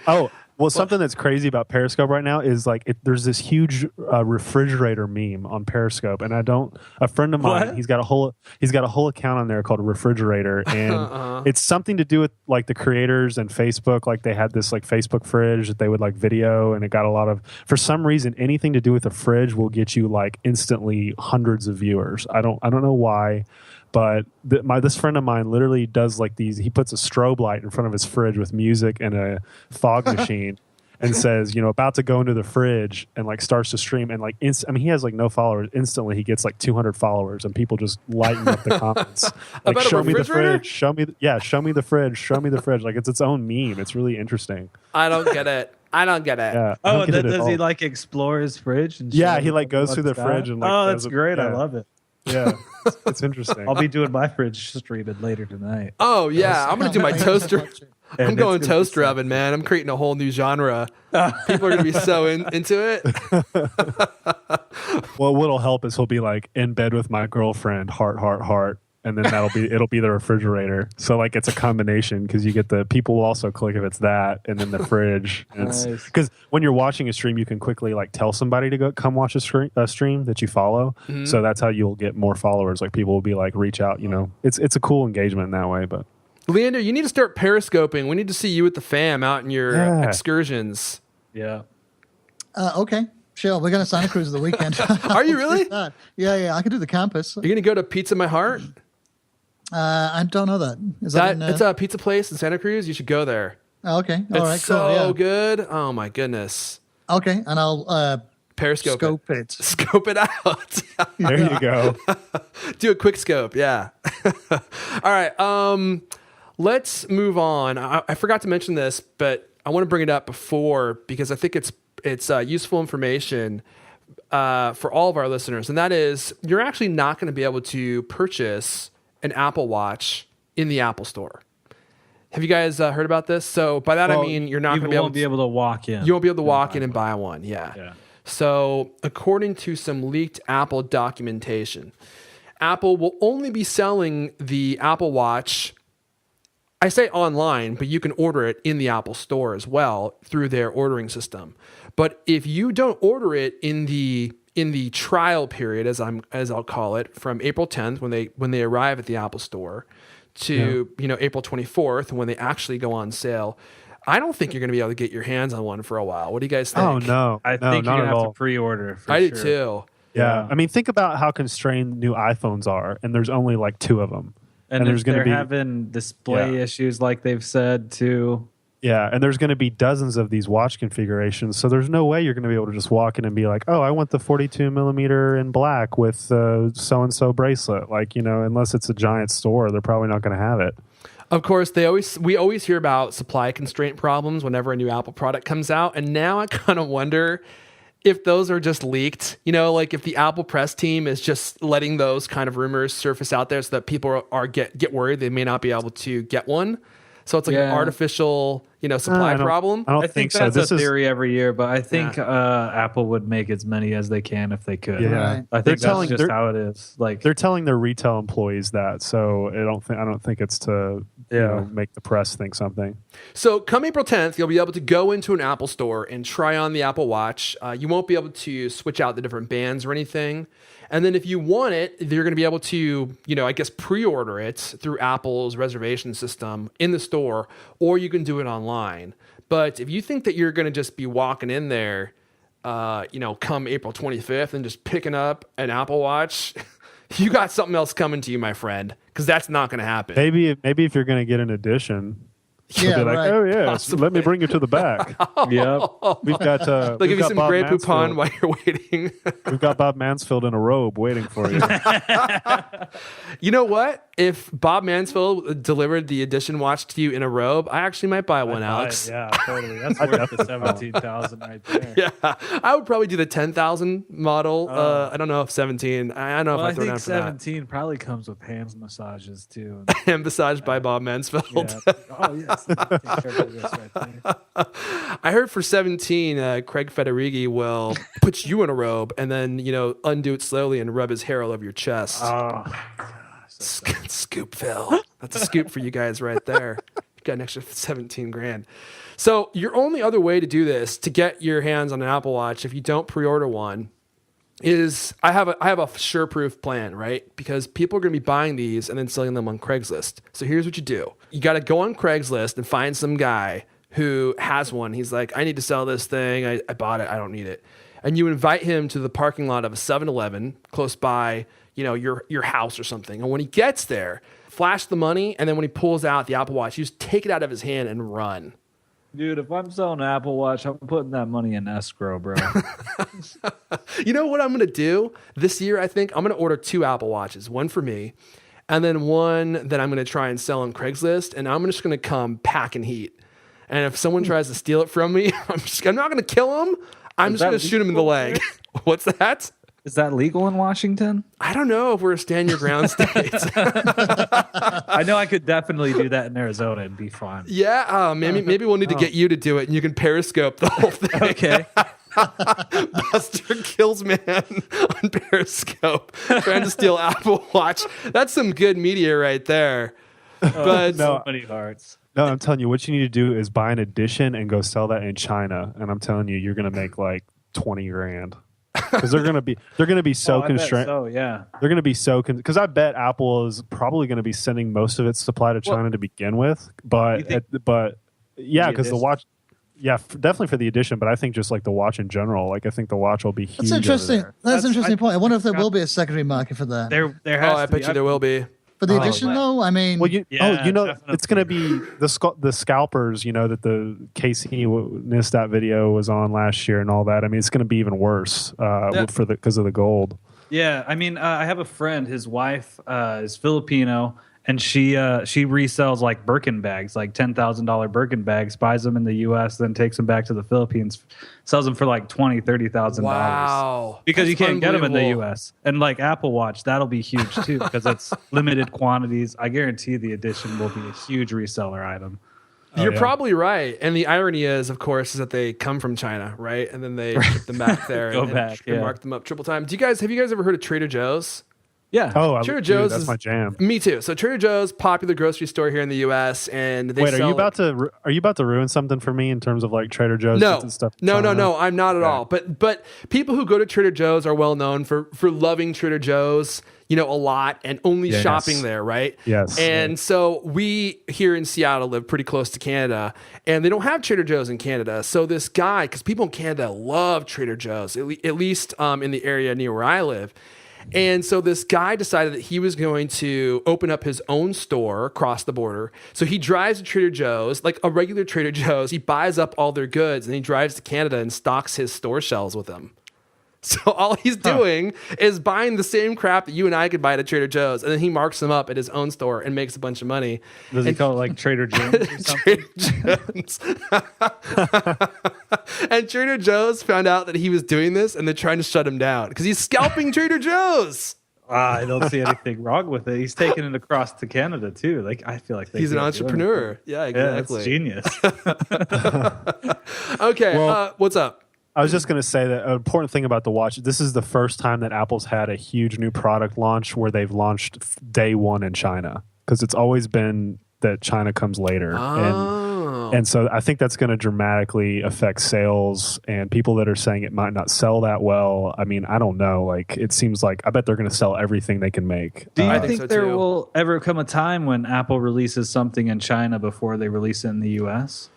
Oh. Well, something that's crazy about Periscope right now is like there's this huge refrigerator meme on Periscope, and a friend of mine, he's got a whole account on there called Refrigerator, and it's something to do with like the creators and Facebook. Like they had this like Facebook fridge that they would like video, and it got a lot of, for some reason, anything to do with a fridge will get you like instantly hundreds of viewers. I don't know why. But this friend of mine literally does like these. He puts a strobe light in front of his fridge with music and a fog machine, and says, about to go into the fridge, and like starts to stream, and like he has like no followers. Instantly, he gets like 200 followers, and people just lighten up the comments. Like, About a show me the refrigerator? fridge. Show me the fridge. Show me the fridge. Like it's its own meme. It's really interesting. I don't get it. Yeah. I Oh, don't get it at does he all. like explore his fridge? And Yeah, show he like goes what's through the that? fridge and like. Oh, does that's it- great! I yeah. love it. Yeah, it's interesting. I'll be doing my fridge streaming later tonight. Oh yeah, I'm gonna do my toaster. I'm And going it's gonna be toaster oven, man. I'm creating a whole new genre. People are gonna be so into it. Well, what'll help is he'll be like in bed with my girlfriend, heart, and then it'll be the refrigerator. So like it's a combination because you get the people will also click if it's that, and then the fridge. Nice. Because when you're watching a stream, you can quickly like tell somebody to go come watch a stream that you follow. Mm-hmm. So that's how you'll get more followers. Like people will be like reach out. It's a cool engagement in that way. But Leander, you need to start periscoping. We need to see you with the fam out in your Yeah. excursions. Yeah. Okay, sure. We're going to Santa Cruz the weekend. Are you really? Yeah. I can do the campus. You're gonna go to Pizza My Heart. I don't know that. Is that in, It's a pizza place in Santa Cruz. You should go there. okay. It's All right. so Cool. Yeah. good. Oh my goodness. Okay, and I'll Periscope scope it. Scope it out. there you go. Do a quick scope. Yeah. All right. Let's move on. I forgot to mention this, but I want to bring it up before because I think it's useful information for all of our listeners, and that is you're actually not going to be able to purchase an Apple Watch in the Apple Store. Have you guys heard about this? So by that I mean you're not You going to won't be able to walk in. You won't be able to walk in and buy one. Yeah. Yeah. So according to some leaked Apple documentation, Apple will only be selling the Apple Watch. I say online, but you can order it in the Apple Store as well through their ordering system. But if you don't order it in the trial period, as I'll call it, from April 10th when they arrive at the Apple Store to April 24th when they actually go on sale, I don't think you're going to be able to get your hands on one for a while. What do you guys think? Oh no, I no, think you're not gonna at have all. to pre-order. For I sure. do too. Yeah, I mean, think about how constrained new iPhones are, and there's only like 2 of them. And there's going to they're be having display Yeah. issues, like they've said too. and there's going to be dozens of these watch configurations. So there's no way you're going to be able to just walk in and be like, oh, I want the 42 millimeter in black with so and so bracelet. Like unless it's a giant store, they're probably not going to have it. Of course, we always hear about supply constraint problems whenever a new Apple product comes out, and now I kind of wonder if those are just leaked. Like if the Apple press team is just letting those kind of rumors surface out there so that people get worried they may not be able to get one. So it's like an artificial, supply problem. I don't I think so. that's This a is theory every year, but I think Apple would make as many as they can if they could. Yeah. Right. I They're think telling- that's just they're- how it is. Like they're telling their retail employees that. So I don't think it's to make the press think something. So come April 10th, you'll be able to go into an Apple store and try on the Apple Watch. You won't be able to switch out the different bands or anything. And then if you want it, you're going to be able to, pre-order it through Apple's reservation system in the store, or you can do it online. But if you think that you're going to just be walking in there, come April 25th and just picking up an Apple Watch, you got something else coming to you, my friend, because that's not going to happen. Maybe if you're going to get an edition, you'll Yeah, be like, right. oh yeah, so let me bring you to the back. yep. We've got They'll we've give you got some Bob Grey Mansfield. Poupon while you're waiting. We've got Bob Mansfield in a robe waiting for you. You know what? If Bob Mansfield delivered the edition watch to you in a robe, I actually might buy one, Alex. Yeah, totally. That's worth the 17,000 right there. Yeah, I would probably do the 10,000 model. I don't know if 17. I don't know Well, if I I throw down think for that. 17 probably comes with hands massages too. And massaged by Bob Mansfield. Yeah. Oh yes. Take care of this right there. I heard for 17, Craig Federighi will put you in a robe and then undo it slowly and rub his hair all over your chest. Oh, Scoopville. That's a scoop for you guys right there. You got an extra 17 grand. So your only other way to do this, to get your hands on an Apple Watch, if you don't pre-order one, is I have a sureproof plan, right? Because people are going to be buying these and then selling them on Craigslist. So here's what you do. You got to go on Craigslist and find some guy who has one. He's like, I need to sell this thing. I bought it. I don't need it. and you invite him to the parking lot of a 7-Eleven close by, your house or something. And when he gets there, flash the money, and then when he pulls out the Apple Watch, you just take it out of his hand and run. Dude, if I'm selling an Apple Watch, I'm putting that money in escrow, bro. You know what I'm going to do this year? I think I'm going to order 2 Apple Watches, one for me, and then one that I'm going to try and sell on Craigslist, and I'm just going to come packing heat. And if someone tries to steal it from me, I'm not going to kill him. I'm just going to shoot him in the leg. What's that? Is that legal in Washington? I don't know if we're a stand your ground state. I know I could definitely do that in Arizona and be fine. Yeah, maybe we'll need to get you to do it, and you can Periscope the whole thing. Okay. Buster kills man on Periscope trying to steal Apple Watch. That's some good media right there. But so many hearts. No, I'm telling you, what you need to do is buy an edition and go sell that in China. And I'm telling you, you're going to make like 20 grand. Because they're gonna be so constrained. So yeah, they're gonna be so because I bet Apple is probably gonna be sending most of its supply to China to begin with. But yeah, because the watch, definitely for the edition. But I think just like the watch in general, like I think the watch will be huge. That's interesting. That's an interesting point. I wonder if there will be a secondary market for that. There has. I bet you there will be. For the edition, though, I mean, well, it's going to be the scalpers, that the Casey Neistat video was on last year and all that. I mean, it's going to be even worse because of the gold. Yeah, I mean, I have a friend. His wife is Filipino, and she resells like Birkin bags, like $10,000 Birkin bags, buys them in the U.S., then takes them back to the Philippines, sells them for like $20,000-$30,000. Wow! Because you can't get them in the U.S. And like Apple Watch, that'll be huge too because it's limited quantities. I guarantee the edition will be a huge reseller item. You're probably right, and the irony is, of course, is that they come from China, right? And then they ship them back there and mark them up triple time. Have you guys ever heard of Trader Joe's? Yeah. Oh, Trader Joe's that's my jam. Me too. So Trader Joe's, popular grocery store here in the U.S., and they are you about to ruin something for me in terms of like Trader Joe's and stuff? No, I'm not at all. But people who go to Trader Joe's are well known for loving Trader Joe's, a lot and only shopping there, right? Yes. And so we here in Seattle live pretty close to Canada, and they don't have Trader Joe's in Canada. So this guy, because people in Canada love Trader Joe's, at least in the area near where I live. And so this guy decided that he was going to open up his own store across the border. So he drives to Trader Joe's, like a regular Trader Joe's. He buys up all their goods and he drives to Canada and stocks his store shelves with them. So all he's doing is buying the same crap that you and I could buy at Trader Joe's, and then he marks them up at his own store and makes a bunch of money. Does he call it like Trader Joe's or something? Trader Joe's. And Trader Joe's found out that he was doing this, and they're trying to shut him down because he's scalping Trader Joe's. I don't see anything wrong with it. He's taking it across to Canada too. Like I feel like he's an entrepreneur. Yeah, exactly. That's genius. Okay, what's up? I was just going to say that an important thing about the watch, this is the first time that Apple's had a huge new product launch where they've launched day one in China, because it's always been that China comes later. And so I think that's going to dramatically affect sales, and people that are saying it might not sell that well. I mean, I don't know. Like, it seems like I bet they're going to sell everything they can make. Do you think there will ever come a time when Apple releases something in China before they release it in the U.S.?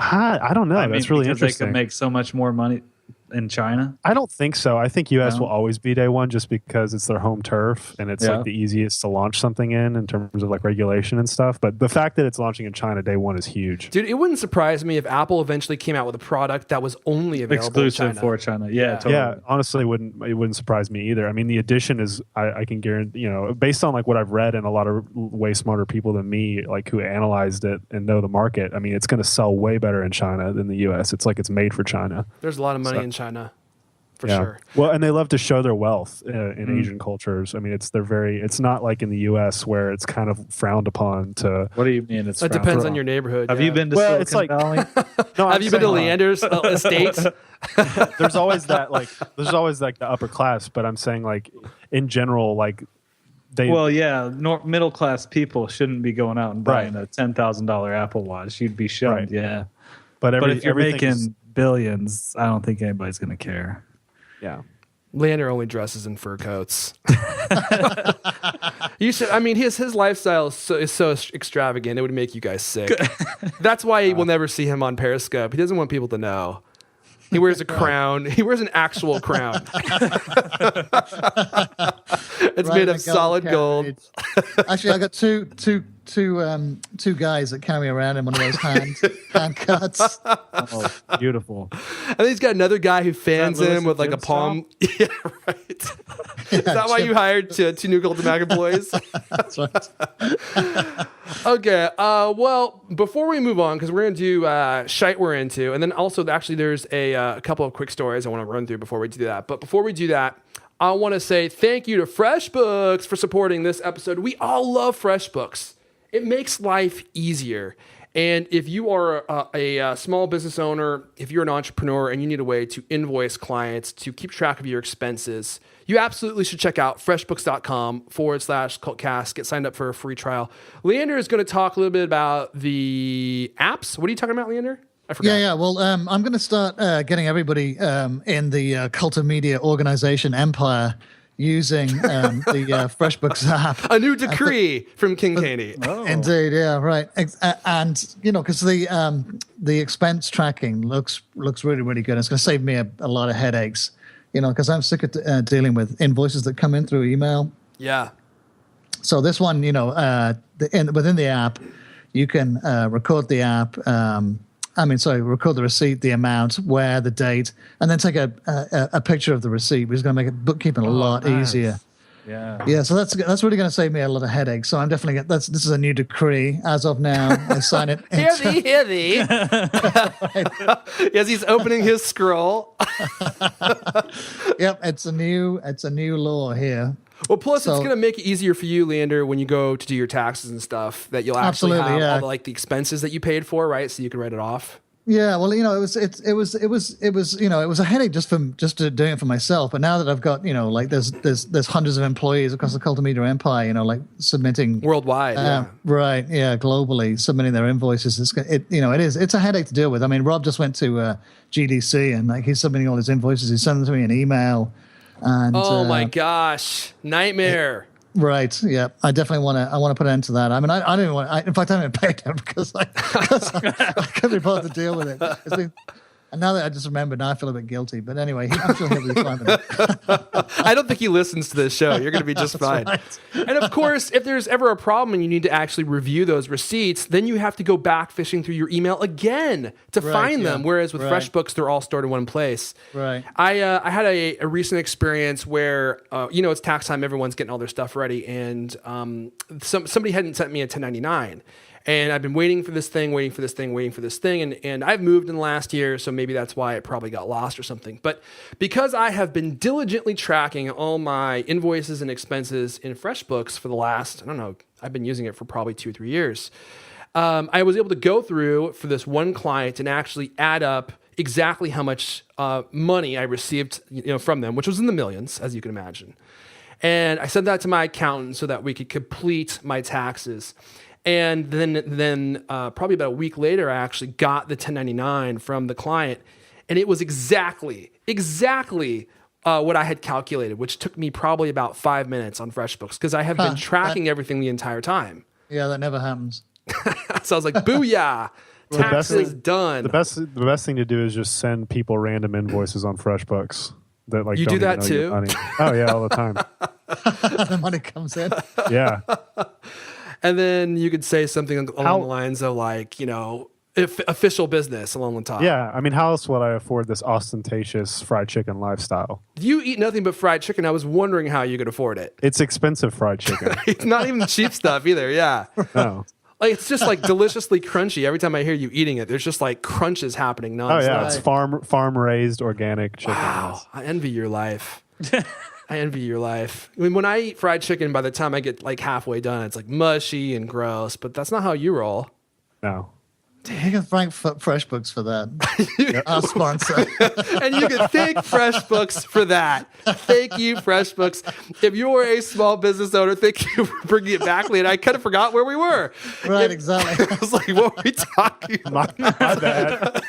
I don't know. That's really interesting. They can make so much more money in China? I don't think so. I think U.S. will always be day one just because it's their home turf and it's like the easiest to launch something in terms of like regulation and stuff. But the fact that it's launching in China day one is huge. Dude, it wouldn't surprise me if Apple eventually came out with a product that was only available exclusive in China. for China. Yeah, totally. Yeah, honestly, it wouldn't surprise me either. I mean, the edition is, I can guarantee, based on like what I've read and a lot of way smarter people than me, like who analyzed it and know the market. I mean, it's going to sell way better in China than the U.S. It's like it's made for China. There's a lot of money in China, for sure. Well, and they love to show their wealth in Asian cultures. I mean, it's not like in the U.S. where it's kind of frowned upon to. What do you mean? It depends on your neighborhood. Have you been to Silicon Valley? No, have you been to Leander's Estates? There's always the upper class, but I'm saying like in general, like middle class people shouldn't be going out and buying a $10,000 Apple Watch. You'd be shunned, But if you're making billions, I don't think anybody's going to care. Yeah. Leander only dresses in fur coats. You should. I mean, his lifestyle is so extravagant. It would make you guys sick. That's why we'll never see him on Periscope. He doesn't want people to know. He wears a crown. He wears an actual crown. It's made of solid gold. Actually, I got two guys that carry around in one of those hand cuts. Oh, beautiful. And he's got another guy who fans him with like a Jim's palm. Yeah, right. Is that why you hired two new Golden Mac employees? That's right. Okay. Well, before we move on, because we're going to do shite we're into, and then also actually there's a couple of quick stories I want to run through before we do that. But before we do that, I want to say thank you to FreshBooks for supporting this episode. We all love FreshBooks. It makes life easier. And if you are a small business owner, if you're an entrepreneur and you need a way to invoice clients, to keep track of your expenses, you absolutely should check out freshbooks.com/cultcast. Get signed up for a free trial. Leander is going to talk a little bit about the apps. What are you talking about, Leander? I forgot. Yeah. Well, I'm going to start getting everybody in the Cult of Media organization empire using the FreshBooks app. A new decree from King Caney. Oh. Indeed, yeah, right. And because the expense tracking looks really, really good. It's going to save me a lot of headaches, because I'm sick of dealing with invoices that come in through email. Yeah. So this one, within the app, you can record the app. Record the receipt, the amount, where, the date, and then take a picture of the receipt, which is going to make it bookkeeping a lot easier. Yeah. So that's really going to save me a lot of headaches. So I'm definitely this is a new decree as of now. I sign it. Hear thee. As he's opening his scroll. Yep, it's a new law here. Well, plus it's going to make it easier for you, Leander, when you go to do your taxes and stuff, that you'll actually have all the expenses that you paid for, right? So you can write it off. Yeah, well, it was a headache just to doing it for myself. But now that I've got there's hundreds of employees across the Cult of Media empire, submitting worldwide, right, globally submitting their invoices. It's a headache to deal with. I mean, Rob just went to GDC and he's submitting all his invoices. He's sending them to me an email. And, my gosh, nightmare. Right. Yeah. I definitely want to put an end to that. I mean, I don't even want. In fact, I haven't paid them because I couldn't be bothered to deal with it. And now that I just remembered, now I feel a bit guilty. But anyway, I'm sure he'll be fine with it. I don't think he listens to this show. You're going to be just fine. Right. And of course, if there's ever a problem and you need to actually review those receipts, then you have to go back fishing through your email again to find them. Whereas with FreshBooks, they're all stored in one place. Right. I had a recent experience where, it's tax time. Everyone's getting all their stuff ready. And somebody hadn't sent me a 1099. And I've been waiting for this thing. And I've moved in the last year, so maybe that's why it probably got lost or something. But because I have been diligently tracking all my invoices and expenses in FreshBooks for the last, I've been using it for probably 2 or 3 years. I was able to go through for this one client and actually add up exactly how much money I received from them, which was in the millions, as you can imagine. And I sent that to my accountant so that we could complete my taxes. And then probably about a week later, I actually got the 1099 from the client, and it was exactly what I had calculated, which took me probably about 5 minutes on FreshBooks because I have been tracking everything the entire time. Yeah, that never happens. So I was like, "Booyah! Taxes done." The best thing to do is just send people random invoices on FreshBooks. That you do that too? Oh yeah, all the time. The money comes in. Yeah. And then you could say something along the lines of official business along the top. Yeah. I mean, how else would I afford this ostentatious fried chicken lifestyle? You eat nothing but fried chicken. I was wondering how you could afford it. It's expensive fried chicken. It's not even cheap stuff either. Yeah. No. It's just deliciously crunchy. Every time I hear you eating it, there's just crunches happening nonstop. Oh yeah, it's farm raised organic chicken. Wow. I envy your life. I envy your life. I mean, when I eat fried chicken, by the time I get halfway done, it's mushy and gross. But that's not how you roll. No. You can thank FreshBooks for that. Our sponsor. And you can thank FreshBooks for that. Thank you, FreshBooks. If you're a small business owner, thank you for bringing it back, Lee. And I kind of forgot where we were. Right, exactly. I was like, what were we talking about? My bad.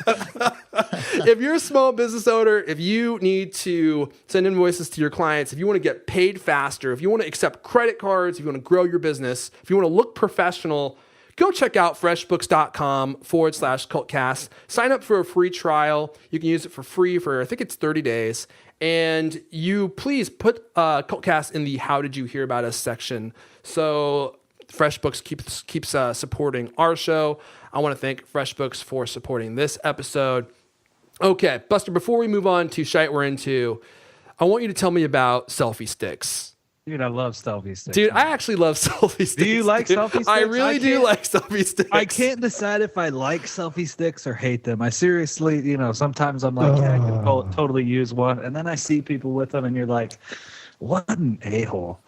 If you're a small business owner, if you need to send invoices to your clients, if you want to get paid faster, if you want to accept credit cards, if you want to grow your business, if you want to look professional, go check out freshbooks.com/cultcast. Sign up for a free trial. You can use it for free for, I think it's 30 days. And you please put Cultcast in the How Did You Hear About Us section. So FreshBooks keeps supporting our show. I want to thank FreshBooks for supporting this episode. Okay, Buster, before we move on to shite we're into, I want you to tell me about selfie sticks. Dude, I love selfie sticks. Dude, I actually love selfie sticks. Do you like selfie sticks? I really do like selfie sticks. I can't decide if I like selfie sticks or hate them. I seriously, sometimes I'm like, yeah, I could totally use one. And then I see people with them and you're like, what an a-hole.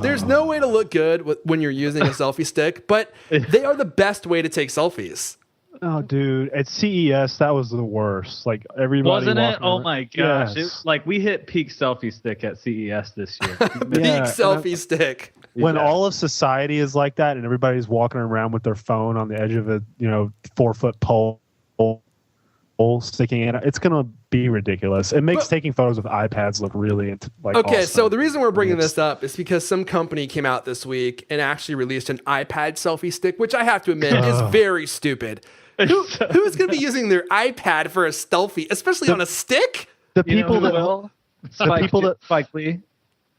There's no way to look good when you're using a selfie stick, but they are the best way to take selfies. Oh, dude! At CES, that was the worst. Like everybody wasn't it? walking Oh around- my gosh! Yes. We hit peak selfie stick at CES this year. Big Yeah, selfie stick. when Exactly. all of society is like that, and everybody's walking around with their phone on the edge of a 4-foot pole sticking in, it's gonna be ridiculous. It makes taking photos with iPads look really Okay, awesome. so the reason we're bringing this up is because some company came out this week and actually released an iPad selfie stick, which I have to admit is very stupid. Who's going to be using their iPad for a selfie, especially on a stick? the You know people who that will? Spike Lee.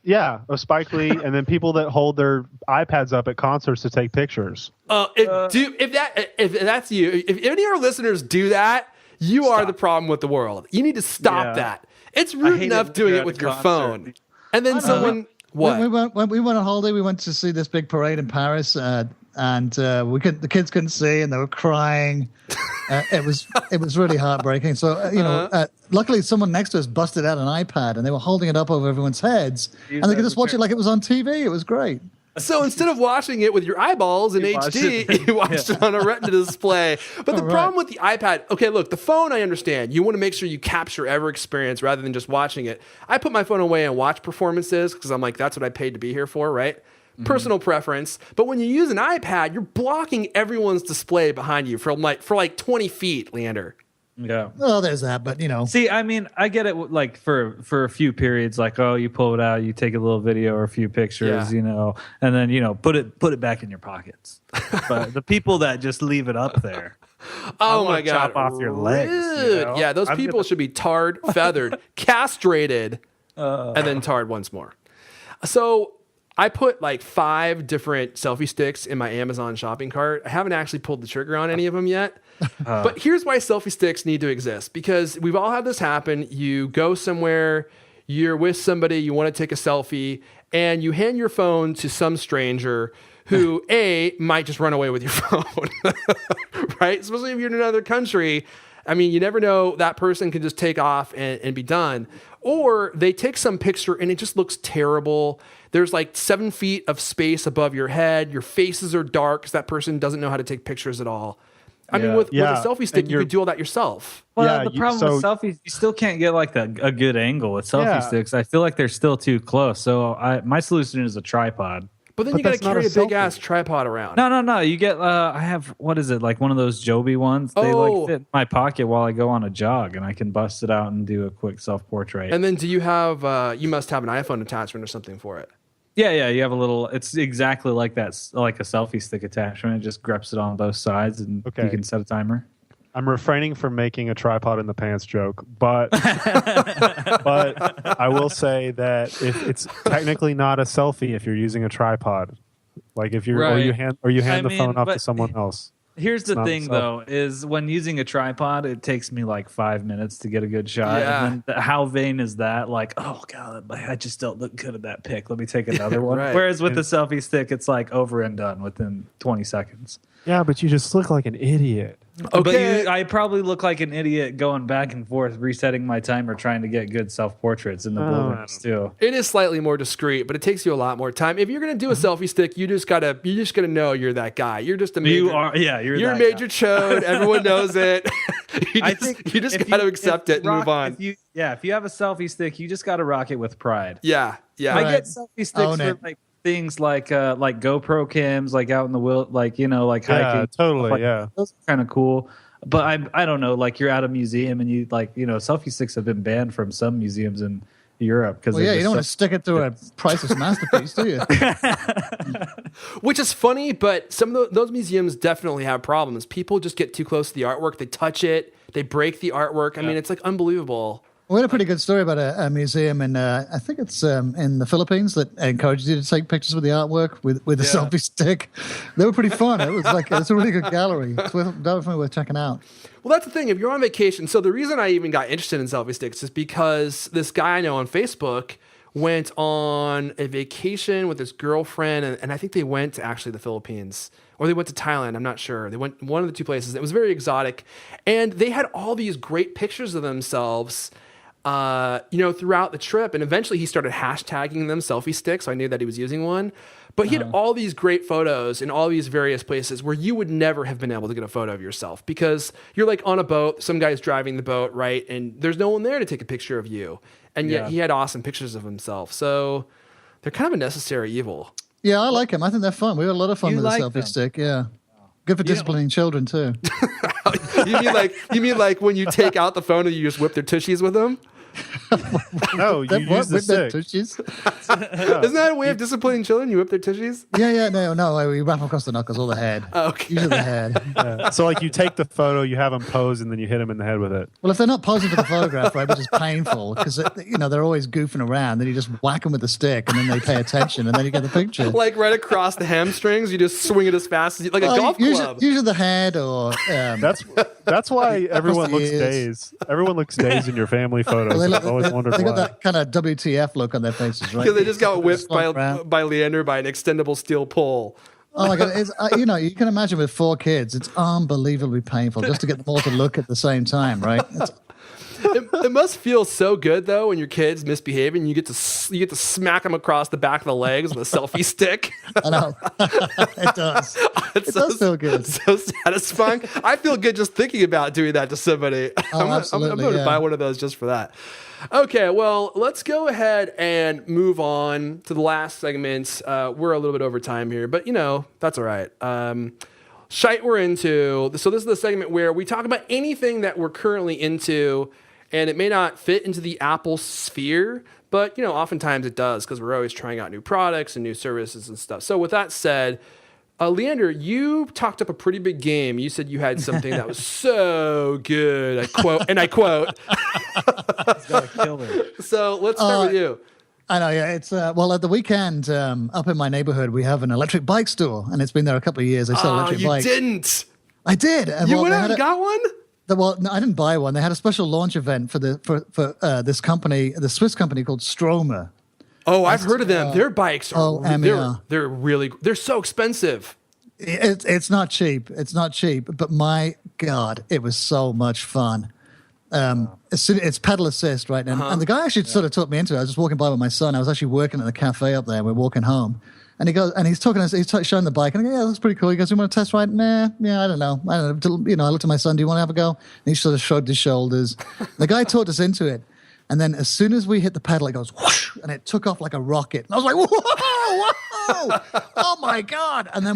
Yeah, Spike Lee, and then people that hold their iPads up at concerts to take pictures. If that's you, if any of our listeners do that, you are the problem with the world. You need to stop Yeah. that. It's rude hate enough it doing when it you're with at your a phone, concert. and then someone what? When we went on holiday, we went to see this big parade in Paris, and the kids couldn't see, and they were crying. It was really heartbreaking. So luckily someone next to us busted out an iPad, and they were holding it up over everyone's heads, and they could just watch it like it was on TV. It was great. So instead of watching it with your eyeballs in HD, you watched it on a retina display. But the problem with the iPad, okay, look, the phone, I understand. You want to make sure you capture every experience rather than just watching it. I put my phone away and watch performances because I'm like, that's what I paid to be here for, right? Personal preference. But when you use an iPad, you're blocking everyone's display behind you for like 20 feet, Leander. Yeah. Well, there's that, but See, I mean, I get it. Like for a few periods, like you pull it out, you take a little video or a few pictures, and then put it back in your pockets. But the people that just leave it up there, Oh my God. chop off your legs. Rude. Yeah, those people should be tarred, feathered, castrated, and then tarred once more. So I put like 5 different selfie sticks in my Amazon shopping cart. I haven't actually pulled the trigger on any of them yet. But here's why selfie sticks need to exist, because we've all had this happen. You go somewhere, you're with somebody, you want to take a selfie, and you hand your phone to some stranger who might just run away with your phone, right? Especially if you're in another country. I mean, you never know, that person can just take off and be done. Or they take some picture and it just looks terrible. There's like 7 feet of space above your head. Your faces are dark because that person doesn't know how to take pictures at all. I mean, with a selfie stick, you could do all that yourself. Well, the problem with selfies, you still can't get like a good angle with selfie sticks. I feel like they're still too close. So my solution is a tripod. But then you got to carry a big ass tripod around. No. You get, I have, what is it? Like one of those Joby ones. They like fit in my pocket while I go on a jog and I can bust it out and do a quick self-portrait. And then do you have, you must have an iPhone attachment or something for it. Yeah. You have a little, it's exactly like that, like a selfie stick attachment. It just grips it on both sides and you can set a timer. I'm refraining from making a tripod in the pants joke, but but I will say that if it's technically not a selfie if you're using a tripod, like if you're or you hand the phone off to someone else. Here's the thing, though, is when using a tripod, it takes me like 5 minutes to get a good shot. Yeah. And then how vain is that? Like, oh, God, I just don't look good at that pic. Let me take another one. Right. Whereas with the selfie stick, it's like over and done within 20 seconds. Yeah, but you just look like an idiot. Okay. But I probably look like an idiot going back and forth, resetting my timer, trying to get good self-portraits in the wilderness, too. It is slightly more discreet, but it takes you a lot more time. If you're going to do a selfie stick, you just gotta know you're that guy. You're just a major. You're a major chode. Everyone knows it. you just got to accept it and move on. If you have a selfie stick, you just got to rock it with pride. Yeah. I get selfie sticks for like things like GoPro cams, like out in the wild, like like hiking. Yeah, totally. Those are kind of cool. But I don't know, like you're at a museum and you selfie sticks have been banned from some museums in Europe because you don't want to stick it through a priceless masterpiece, do you? Which is funny, but some of those museums definitely have problems. People just get too close to the artwork. They touch it. They break the artwork. I mean, it's like unbelievable. We had a pretty good story about a museum in, I think it's in the Philippines, that encourages you to take pictures with the artwork with a selfie stick. They were pretty fun. It's a really good gallery. It's definitely worth checking out. Well, that's the thing. If you're on vacation, so the reason I even got interested in selfie sticks is because this guy I know on Facebook went on a vacation with his girlfriend, and I think they went to actually the Philippines. Or they went to Thailand, I'm not sure. They went one of the two places. It was very exotic. And they had all these great pictures of themselves throughout the trip. And eventually he started hashtagging them selfie sticks. So I knew that he was using one. But he had all these great photos in all these various places where you would never have been able to get a photo of yourself because you're like on a boat, some guy's driving the boat, right? And there's no one there to take a picture of you. And yet he had awesome pictures of himself. So they're kind of a necessary evil. Yeah, I like them. I think they're fun. We had a lot of fun with the selfie stick. Yeah. Good for disciplining children too. You mean like when you take out the phone and you just whip their tushies with them? No, you use the stick. Isn't that a way of disciplining children? You whip their tushies? Yeah, no. We wrap them across the knuckles or the head. Oh, okay. Usually the head. Yeah. So like you take the photo, you have them pose, and then you hit them in the head with it. Well, if they're not posing for the photograph, right, which is painful because they're always goofing around, then you just whack them with the stick, and then they pay attention, and then you get the picture. Like right across the hamstrings, you just swing it as fast as like a golf club. Usually the head or that's why everyone looks dazed. Everyone looks dazed in your family photos. I've always wondered why. They got that kind of WTF look on their faces, right? Because they just got whipped by Leander by an extendable steel pole. Oh my God! It's, you can imagine with 4 kids, it's unbelievably painful just to get them all to look at the same time, right? It must feel so good though when your kids misbehave and you get to smack them across the back of the legs with a selfie stick. I know it does. It does feel good. So satisfying. I feel good just thinking about doing that to somebody. Oh, I'm going to buy one of those just for that. Okay, well, let's go ahead and move on to the last segment. We're a little bit over time here, but that's all right. Shite we're into. So this is the segment where we talk about anything that we're currently into, and it may not fit into the Apple sphere, but oftentimes it does because we're always trying out new products and new services and stuff. So with that said, Leander, you talked up a pretty big game. You said you had something that was so good. I quote. It's gonna kill it. So let's start with you. I know, yeah. It's at the weekend up in my neighborhood, we have an electric bike store, and it's been there a couple of years. They sell electric bikes. You didn't. I did. And you went out and got one? Well, no, I didn't buy one. They had a special launch event for this company, the Swiss company called Stromer. Oh, I've heard of them. Their bikes are they're so expensive. It's not cheap. It's not cheap. But my God, it was so much fun. It's pedal assist, right? And the guy actually sort of took me into it. I was just walking by with my son. I was actually working at the cafe up there. We're walking home. And he goes, and he's talking, he's showing the bike, and I go, yeah, that's pretty cool. He goes, you want to test ride? Nah, yeah, I don't know. I looked at my son, do you want to have a go? And he sort of shrugged his shoulders. The guy talked us into it. And then as soon as we hit the pedal, it goes whoosh, and it took off like a rocket. And I was like, whoa, oh my God. And then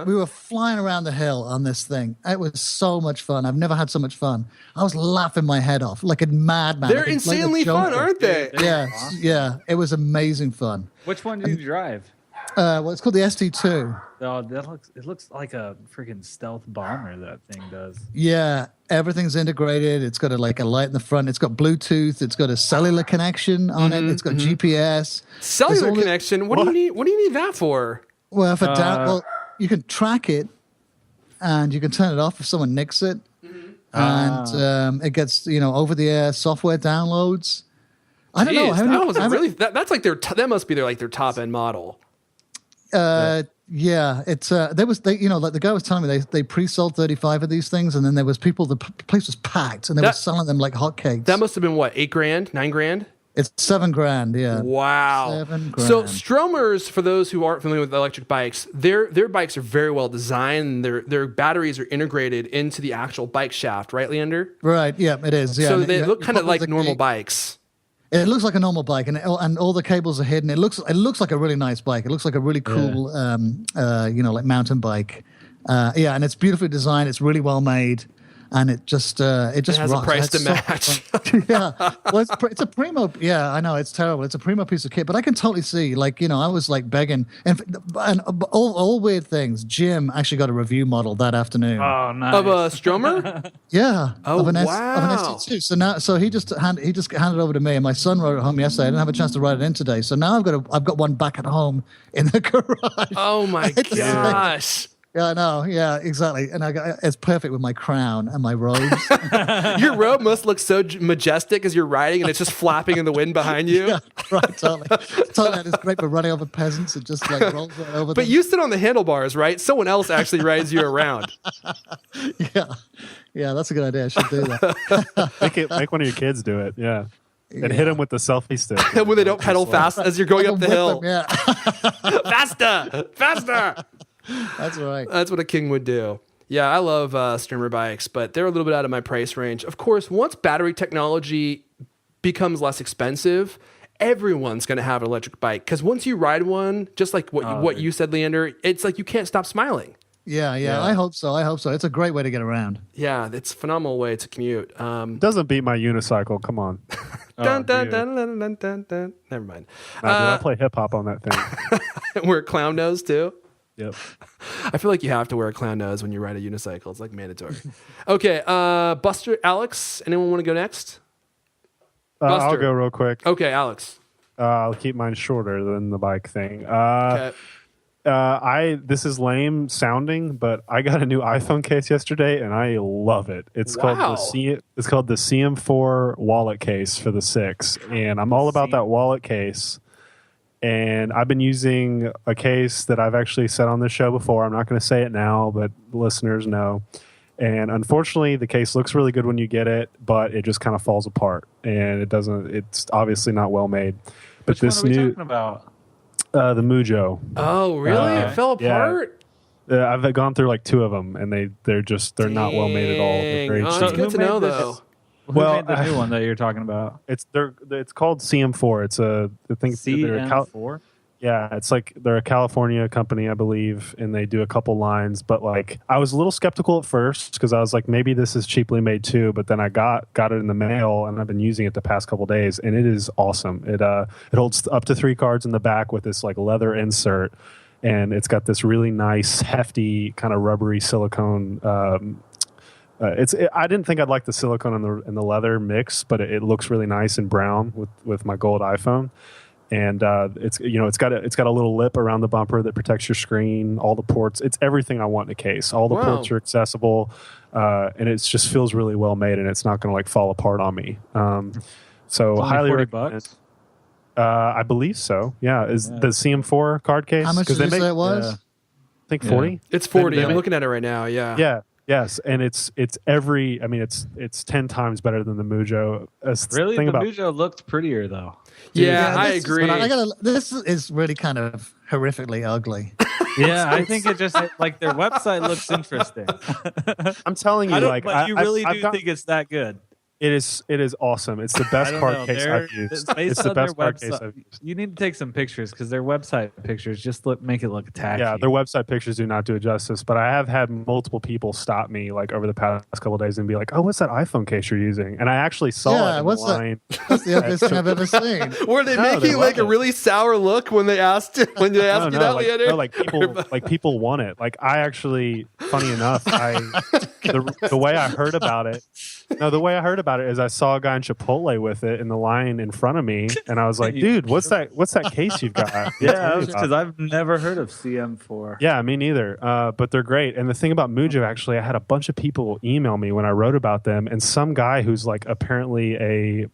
we were flying around the hill on this thing. It was so much fun. I've never had so much fun. I was laughing my head off like a madman. They're insanely fun, aren't they? Yeah. It was amazing fun. Which one did you drive? Well, it's called the ST2. Oh, it looks like a freaking stealth bomber, that thing does. Yeah, everything's integrated. It's got a light in the front. It's got Bluetooth. It's got a cellular connection on it. It's got GPS. Cellular connection? What do you need that for? Well, you can track it, and you can turn it off if someone nicks it. And it gets over-the-air software downloads. I don't know. That must be their top end model. Yeah, it's like the guy was telling me they pre-sold 35 of these things, and then there was people. The place was packed, and they were selling them like hotcakes. That must have been what, $8,000, $9,000? It's $7,000. Yeah. Wow. $7,000. So Stromers, for those who aren't familiar with electric bikes, their bikes are very well designed. Their batteries are integrated into the actual bike shaft, right, Leander? Right. Yeah, it is. Yeah. So they look kind of like normal bikes. It looks like a normal bike, and all the cables are hidden. It looks like a really nice bike. It looks like a really cool, like mountain bike. And it's beautifully designed. It's really well made. and it just It has rocks. a price to So match. yeah, well, it's a primo. Yeah, I know it's terrible. It's a primo piece of kit, but I can totally see. Like, I was like begging, and all weird things. Jim actually got a review model that afternoon. Oh, nice. Of a Stromer? Yeah. Oh, of an wow. ST2. So he just handed it over to me, and my son wrote it home yesterday. I didn't have a chance to write it in today, so now I've got one back at home in the garage. Oh my gosh. Yeah, I know. Yeah, exactly. And it's perfect with my crown and my robes. Your robe must look so majestic as you're riding, and it's just flapping in the wind behind you. Yeah, right. Totally. It's great for running over peasants. It just like rolls right over But them. you sit on the handlebars, right? Someone else actually rides you around. Yeah, that's a good idea. I should do that. Make one of your kids do it. Yeah. And hit them with the selfie stick. When they don't pedal fast as you're going up the hill. Yeah, Faster! that's right. That's what a king would do. Yeah, I love streamer bikes, but they're a little bit out of my price range. Of course, once battery technology becomes less expensive, everyone's going to have an electric bike. Because once you ride one, just like what you said, Leander, it's like you can't stop smiling. Yeah. I hope so. It's a great way to get around. Yeah, it's a phenomenal way to commute. Doesn't beat my unicycle. Come on. Dun, dun, dun, dun, dun, dun, dun. Never mind. Dude, I play hip hop on that thing. Wear a clown nose too. Yep. I feel like you have to wear a clown nose when you ride a unicycle. It's like mandatory. Okay, Buster, Alex, anyone want to go next? I'll go real quick. Okay, Alex. I'll keep mine shorter than the bike thing. Okay. This is lame sounding, but I got a new iPhone case yesterday, and I love it. It's called the CM4 wallet case for the 6, and I'm all about that wallet case. And I've been using a case that I've actually said on this show before. I'm not going to say it now, but listeners know. And unfortunately, the case looks really good when you get it, but it just kind of falls apart, and it's obviously not well made. But Which this one are we new talking about? the Mujo. Oh, really? It fell apart? Yeah. I've gone through like 2 of them, and they're not well made at all. They're very It's cheap. good to know, though. Who made the new one that you're talking about? It's called CM4. It's I think CM4? Yeah, it's like they're a California company, I believe, and they do a couple lines. But like, I was a little skeptical at first because I was like, maybe this is cheaply made too. But then I got it in the mail, and I've been using it the past couple days, and it is awesome. It holds up to 3 cards in the back with this like leather insert, and it's got this really nice, hefty kind of rubbery silicone. I didn't think I'd like the silicone and the leather mix, but it looks really nice and brown with my gold iPhone. And it's got a little lip around the bumper that protects your screen. All the ports, it's everything I want in a case. All the ports are accessible, and it just feels really well made, and it's not going to like fall apart on me. So highly recommend. I believe so. Yeah, is the CM4 card case? How much did you say it was? I think 40. It's 40. I'm looking at it right now. Yeah. Yeah. Yes, and it's 10 times better than the Mujo. Really, the Mujo looked prettier though. Yeah, I agree. This is really kind of horrifically ugly. Yeah, I think it just like their website looks interesting. I'm telling you, you really do think it's that good. It is awesome. It's the best card case I've used. It's the best card case I've used. You need to take some pictures because their website pictures just make it look tacky. Yeah, their website pictures do not do it justice. But I have had multiple people stop me like over the past couple of days and be like, "Oh, what's that iPhone case you're using?" And I actually saw it in the line. That's the ugliest thing I've ever seen. Were they making like a really sour look when they asked you that? Like people want it. Like I actually, funny enough, the way I heard about it. No, the way I heard about it is I saw a guy in Chipotle with it in the line in front of me, and I was like, "Dude, what's that case you've got?" Yeah, because I've never heard of CM4. Yeah, me neither. But they're great. And the thing about Mujo, actually, I had a bunch of people email me when I wrote about them, and some guy who's like apparently a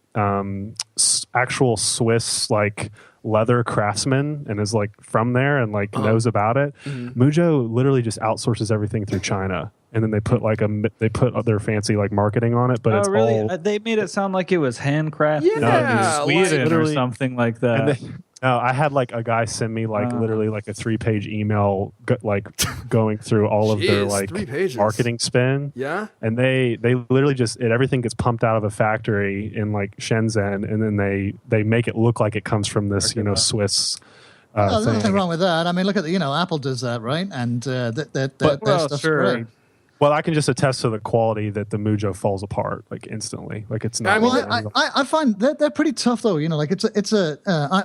actual Swiss like leather craftsman and is like from there and like knows about it. Mm-hmm. Mujo literally just outsources everything through China. And then they put their fancy like marketing on it, but it's really? all. They made it sound like it was handcrafted in Sweden or something like that. No, I had like a guy send me like literally like a 3-page email going through all of their like marketing spin. Yeah, and they literally just everything gets pumped out of a factory in like Shenzhen, and then they make it look like it comes from this Swiss. There's nothing wrong with that. I mean, look at Apple does that, right? And their stuff's great. Well, I can just attest to the quality that the Mujo falls apart like instantly. Like it's not. I find they're pretty tough though. You know, like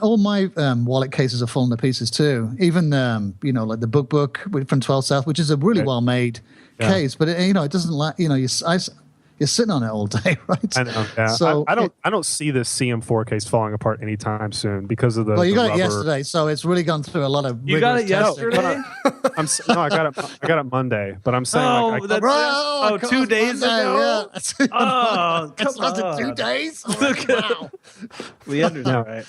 all my wallet cases are falling to pieces too. Even like the book from 12 South, which is a really well made case, but it doesn't you're sitting on it all day, right? I know. Yeah. So I don't see this CM4 case falling apart anytime soon because of the. Well, you got rubber. it yesterday, so it's really gone through a lot of. You got it yesterday. I got it Monday, but I'm saying 2 days ago. Yeah. Oh, It's lasted 2 days. Oh, wow. Leander's right.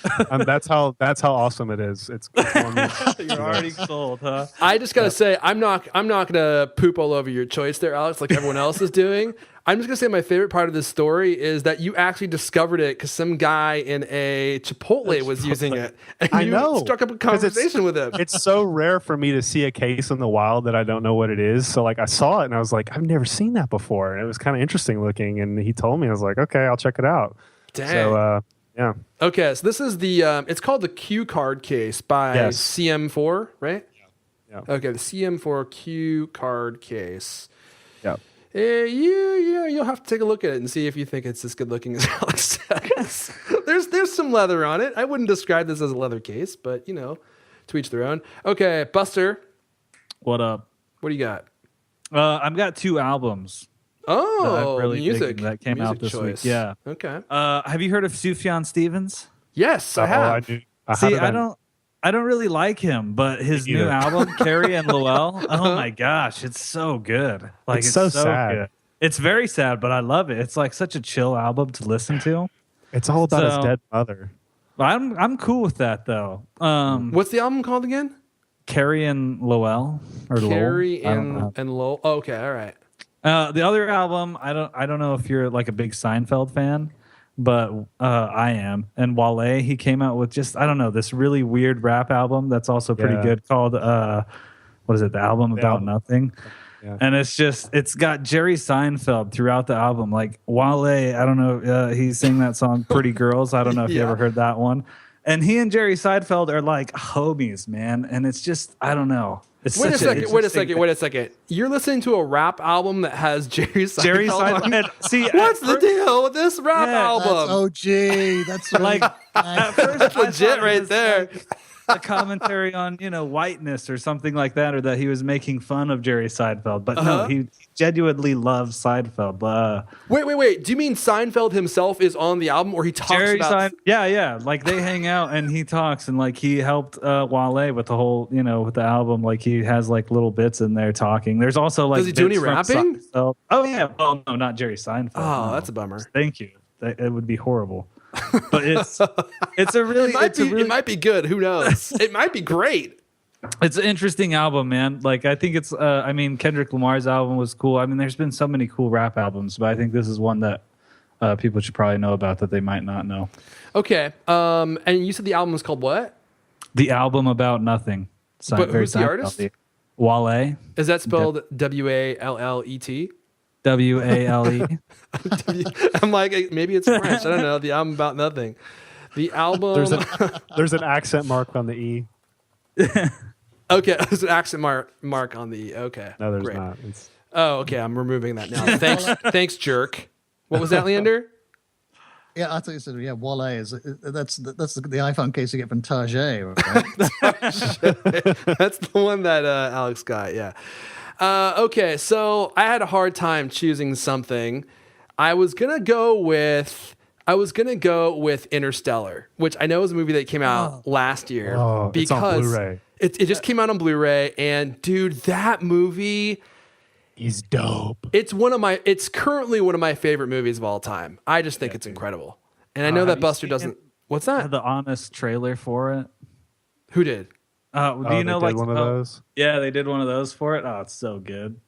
That's how awesome it is. It's You're already sold, huh? I just gotta say, I'm not gonna poop all over your choice there, Alex, like everyone else is doing. I'm just gonna say my favorite part of this story is that you actually discovered it because some guy in a Chipotle was using it, and you struck up a conversation with him. It's so rare for me to see a case in the wild that I don't know what it is. So like I saw it and I was like, I've never seen that before, and it was kind of interesting looking. And he told me, I was like, okay, I'll check it out. Dang. So yeah. Okay, so this is the it's called the Q card case by CM4, right? Yeah. Okay, the CM4 Q card case. Yeah. You'll have to take a look at it and see if you think it's as good looking as Alex says. There's some leather on it. I wouldn't describe this as a leather case, but to each their own. Okay, Buster. What up? What do you got? I've got 2 albums. Oh, really music that came out this choice. week. Yeah. Okay. Have you heard of Sufjan Stevens? Yes, I have. I don't really like him, but his new album, Carrie and Lowell, oh my gosh, it's so good. Like it's so sad. Good. It's very sad, but I love it. It's like such a chill album to listen to. It's all about his dead mother. I'm cool with that though. What's the album called again? Carrie and Lowell or Carrie and Lowell. Oh, okay, all right. The other album, I don't know if you're like a big Seinfeld fan, but I am. And Wale, he came out with just this really weird rap album that's also pretty good called what is it? The Album About Nothing. Yeah. And it's got Jerry Seinfeld throughout the album. Like Wale, I don't know, he sang that song Pretty Girls. I don't know if you ever heard that one. And he and Jerry Seinfeld are like homies, man. And it's just, I don't know. Wait a second. You're listening to a rap album that has Jerry Seinfeld. See, what's the deal with this rap album? That's OG. That's like at first that's legit right there. Like a commentary on whiteness or something like that, or that he was making fun of Jerry Seinfeld. But no, he genuinely loves Seinfeld. Wait. Do you mean Seinfeld himself is on the album, or he talks about? Yeah. Like they hang out and he talks, and like he helped Wale with the whole, with the album. Like he has like little bits in there talking. There's also like, does he do any rapping? Oh yeah. Well, no, not Jerry Seinfeld. Oh, no. That's a bummer. Thank you. It would be horrible. But it's it might be good. Who knows? It might be great. It's an interesting album, man. Like I think it's Kendrick Lamar's album was cool. I mean, there's been so many cool rap albums, but I think this is one that people should probably know about that they might not know. Okay. And you said the album was called what? The Album About Nothing. But who's the artist? Wale. Is that spelled Wallet? Wale. I'm like, maybe it's French. I don't know. The Album About Nothing. The album. There's an accent mark on the E. Okay, there's an accent mark on the E. Okay. No, there's not. Oh, okay. I'm removing that now. Thanks, jerk. What was that, Leander? Yeah, I thought you said Wale is that's the iPhone case you get from Target, right? That's the one that Alex got. Yeah. Okay, so I had a hard time choosing something. I was gonna go with Interstellar, which I know is a movie that came out last year because it's on Blu-ray. It just came out on Blu-ray, and dude, that movie is dope. It's currently one of my favorite movies of all time. I just think it's incredible, and I know that Buster doesn't. What's that? The honest trailer for it. Who did? Do you know like one of those? Yeah, they did one of those for it. Oh, it's so good.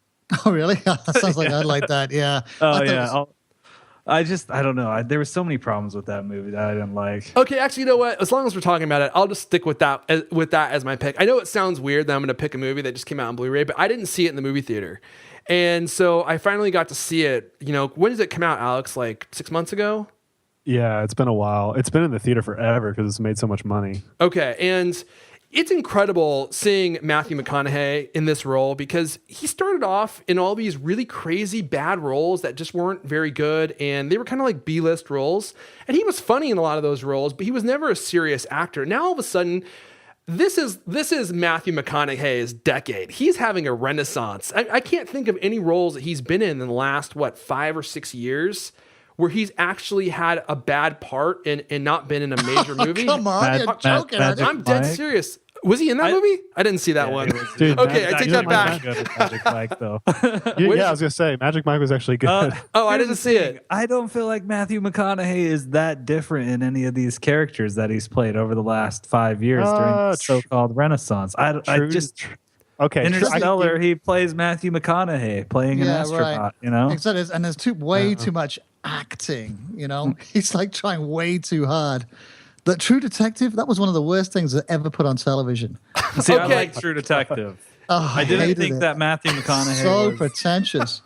Oh, really? That sounds like I'd like that. Yeah. Oh, yeah. I don't know. There were so many problems with that movie that I didn't like. Okay, actually, you know what? As long as we're talking about it, I'll just stick with that as my pick. I know it sounds weird that I'm going to pick a movie that just came out on Blu-ray, but I didn't see it in the movie theater. And so I finally got to see it. When did it come out, Alex? Like 6 months ago? Yeah, it's been a while. It's been in the theater forever because it's made so much money. Okay, and it's incredible seeing Matthew McConaughey in this role because he started off in all these really crazy bad roles that just weren't very good, and they were kind of like B-list roles. And he was funny in a lot of those roles, but he was never a serious actor. Now all of a sudden, this is Matthew McConaughey's decade. He's having a renaissance. I can't think of any roles that he's been in the last 5 or 6 years where he's actually had a bad part and not been in a major movie. Come on, you're joking. I'm dead serious. Was he in that movie? I didn't see that one. Dude, okay, I take that back. Good at Magic Mike, though. Yeah, I was gonna say Magic Mike was actually good. I didn't see it. I don't feel like Matthew McConaughey is that different in any of these characters that he's played over the last 5 years during the so-called Renaissance. Okay, Interstellar, he plays Matthew McConaughey playing an astronaut. Right. You know, exactly. And there's way too much acting. You know, he's like trying way too hard. But True Detective, that was one of the worst things that ever put on television. See, I like True Detective. I didn't think that Matthew McConaughey so was pretentious.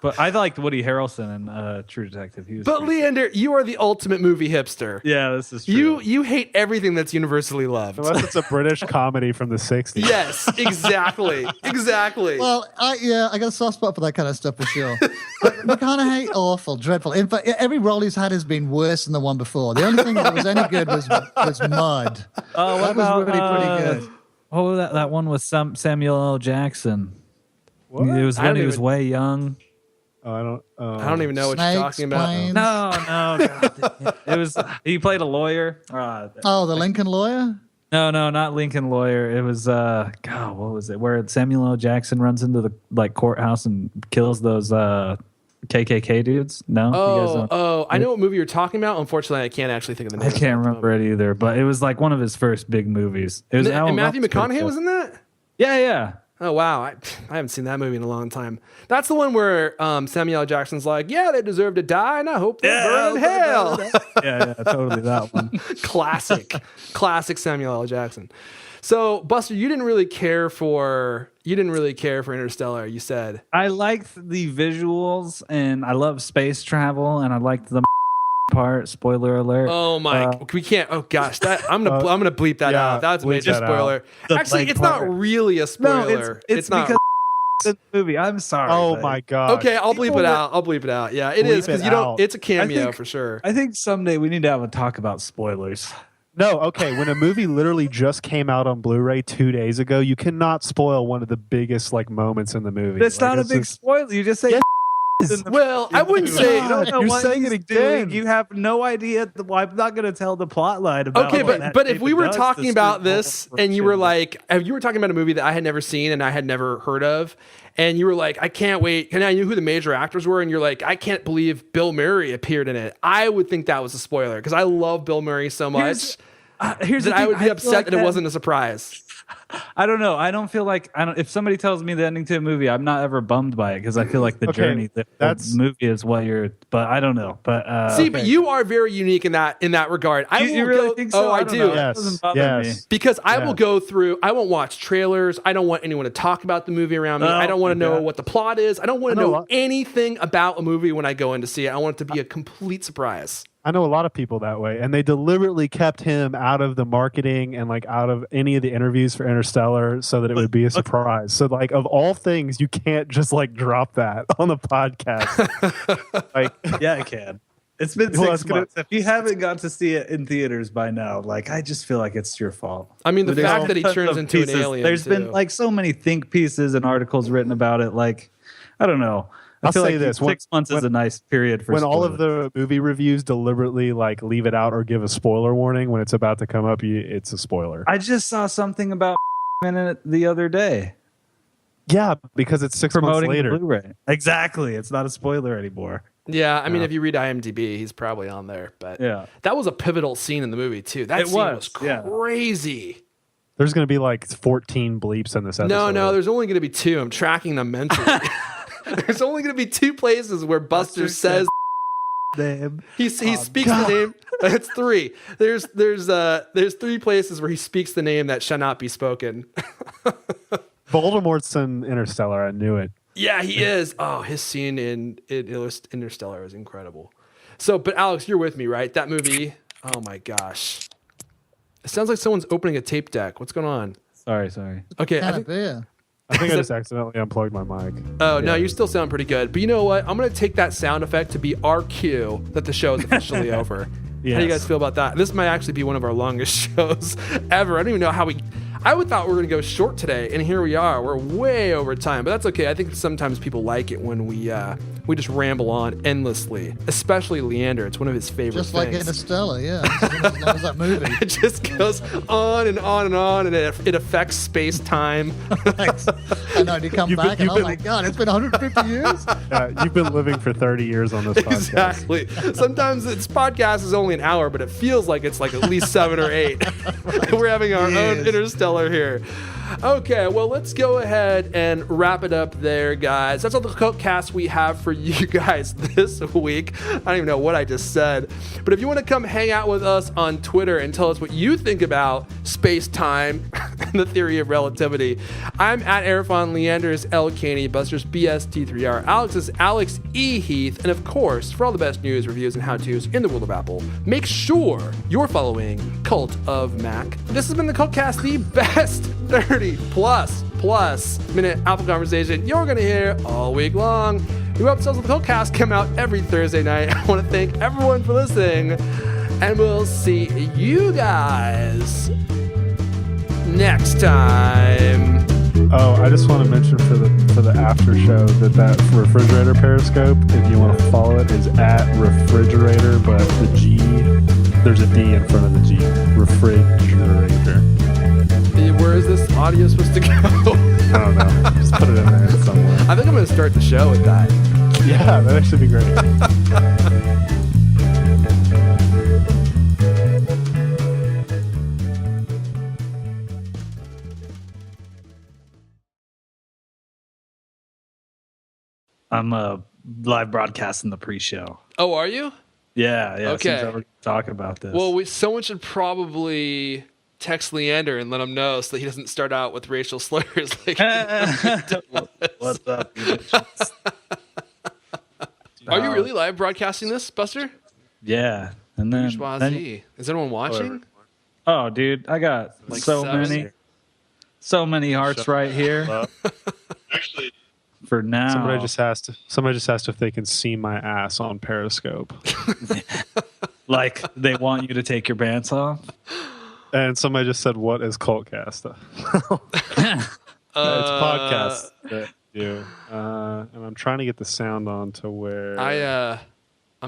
But I liked Woody Harrelson in True Detective. He was But pretty- Leander, you are the ultimate movie hipster. yeah, this is true. You hate everything that's universally loved. Unless it's a British comedy from the 60s. Yes, exactly. Exactly. Well, I got a soft spot for that kind of stuff for sure. But McConaughey, awful, dreadful. In fact, every role he's had has been worse than the one before. The only thing that was any good was Mud. Oh, That was really pretty good. What was that one with Samuel L. Jackson? What? It was I when don't he was even- way young. I don't even know what you're Snakes, talking about. planes. No, God. It was he played a lawyer. Oh, the Lincoln Lawyer? No, not Lincoln Lawyer. It was God, what was it? Where Samuel L. Jackson runs into the courthouse and kills those KKK dudes. No, you guys don't? I know what movie you're talking about. Unfortunately, I can't actually think of the name. I can't remember it either. But it was like one of his first big movies. It was And Matthew McConaughey was in that? Yeah. Oh wow, I haven't seen that movie in a long time. That's the one where Samuel L. Jackson's like, "Yeah, they deserve to die, and I hope they burn in hell." yeah, totally that one. classic Samuel L. Jackson. So, Buster, you didn't really care for Interstellar. You said I liked the visuals, and I love space travel, and I liked the part. Spoiler alert! Oh my, we can't. Oh gosh, I'm gonna bleep that out. That's a bleep major that out. spoiler. Actually, it's not really a spoiler. No, it's not. because the movie. I'm sorry. Oh but my god. Okay, I'll bleep it out. I'll bleep it out. Yeah, it is because you don't. It's a cameo for sure. I think someday we need to have a talk about spoilers. No, okay. When a movie literally just came out on Blu-ray 2 days ago, you cannot spoil one of the biggest moments in the movie. It's not a big spoiler. You just say. Yeah, Well, I wouldn't say. You don't know You're what saying he's it again. doing. You have no idea. I'm not going to tell the plot line about. Okay, what but if David we were does talking to about screw this over and you shit. were like, if you were talking about a movie that I had never seen and I had never heard of, and you were like, I can't wait, and I knew who the major actors were, and you're like, I can't believe Bill Murray appeared in it, I would think that was a spoiler because I love Bill Murray so much here's the that I thing, would be feel upset like that it wasn't a surprise. I don't know. I don't feel like if somebody tells me the ending to a movie, I'm not ever bummed by it because I feel like the journey, the movie is what you're. But I don't know. But see, but you are very unique in that regard. You really think so? Oh, I don't do. know. That doesn't bother me. Because I will go through, I won't watch trailers. I don't want anyone to talk about the movie around me. I don't want to know what the plot is. I don't want to know anything about a movie when I go in to see it. I want it to be a complete surprise. I know a lot of people that way, and they deliberately kept him out of the marketing and out of any of the interviews for Interstellar so that it would be a surprise. So of all things, you can't just drop that on the podcast. Yeah, I can. It's been 6 months. If you haven't got to see it in theaters by now, I just feel like it's your fault. I mean, the fact that he tons turns of into pieces. an alien. There's too. been so many think pieces and articles written about it. I don't know. I I'll feel say like this: 6 months is a nice period for when all of spoilers. the movie reviews deliberately leave it out or give a spoiler warning when it's about to come up. It's a spoiler. I just saw something about in it the other day. Yeah, because it's 6 months Promoting later. the Blu-ray. Exactly. It's not a spoiler anymore. Yeah, I mean, if you read IMDb, he's probably on there. But Yeah. that was a pivotal scene in the movie too. That scene was yeah. crazy. There's going to be 14 bleeps in this episode. No, there's only going to be 2. I'm tracking them mentally. There's only going to be 2 places where Buster says name. he speaks the name. It's 3. There's 3 places where he speaks the name that shall not be spoken. Voldemort's in Interstellar. I knew it. Yeah, he is. Oh, his scene in Interstellar is incredible. So, but Alex, you're with me, right? That movie. Oh my gosh. It sounds like someone's opening a tape deck. What's going on? Sorry. Okay, Can it be? I think I just accidentally unplugged my mic. Oh, no, you still sound pretty good. But you know what? I'm going to take that sound effect to be our cue that the show is officially over. How do you guys feel about that? This might actually be one of our longest shows ever. I don't even know how I would thought we were going to go short today, and here we are. We're way over time, but that's okay. I think sometimes people like it when we just ramble on endlessly, especially Leander. It's one of his favorite Just things. like Interstellar, yeah. As long as that movie. It just goes on and on and on, and it affects space-time. Right. I know, and you come back and, oh my God, it's been 150 years? You've been living for 30 years on this podcast. Exactly. Sometimes this podcast is only an hour, but it feels like it's like at least 7 or 8. We're having our own Interstellar here. Okay, well, let's go ahead and wrap it up there, guys. That's all the Cultcast we have for you guys this week. I don't even know what I just said. But if you want to come hang out with us on Twitter and tell us what you think about space-time and the theory of relativity, I'm at Erfon, Leander's L. Caney, Buster's BST3R, Alex is Alex E. Heath, and of course, for all the best news, reviews, and how-tos in the world of Apple, make sure you're following Cult of Mac. This has been the Cultcast, the best 30 plus minute Apple conversation you're going to hear all week long. New episodes of the Cultcast come out every Thursday night. I want to thank everyone for listening, and we'll see you guys next time. Oh, I just want to mention for the after show that refrigerator Periscope, if you want to follow it, is at refrigerator, but the G, there's a D in front of the G. Refrigerator. Where is this audio supposed to go? I don't know. Just put it in there somewhere. I think I'm going to start the show with that. Yeah, that'd actually be great. I'm live broadcasting the pre-show. Oh, are you? Yeah. Okay. Since we're talking about this. Well, someone should probably text Leander and let him know so that he doesn't start out with racial slurs. Like, what's up? Are you really live broadcasting this, Buster? Yeah. And then is anyone watching? Oh, dude, I got Like so many hearts right here. Actually, for now. Somebody just asked if they can see my ass on Periscope. Like they want you to take your pants off. And somebody just said, "What is Cultcast?" It's a podcast that you. And I'm trying to get the sound on to where I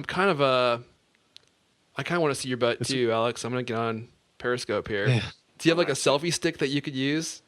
kind of want to see your butt too, Alex. I'm gonna get on Periscope here. Yeah. Do you have like a selfie stick that you could use?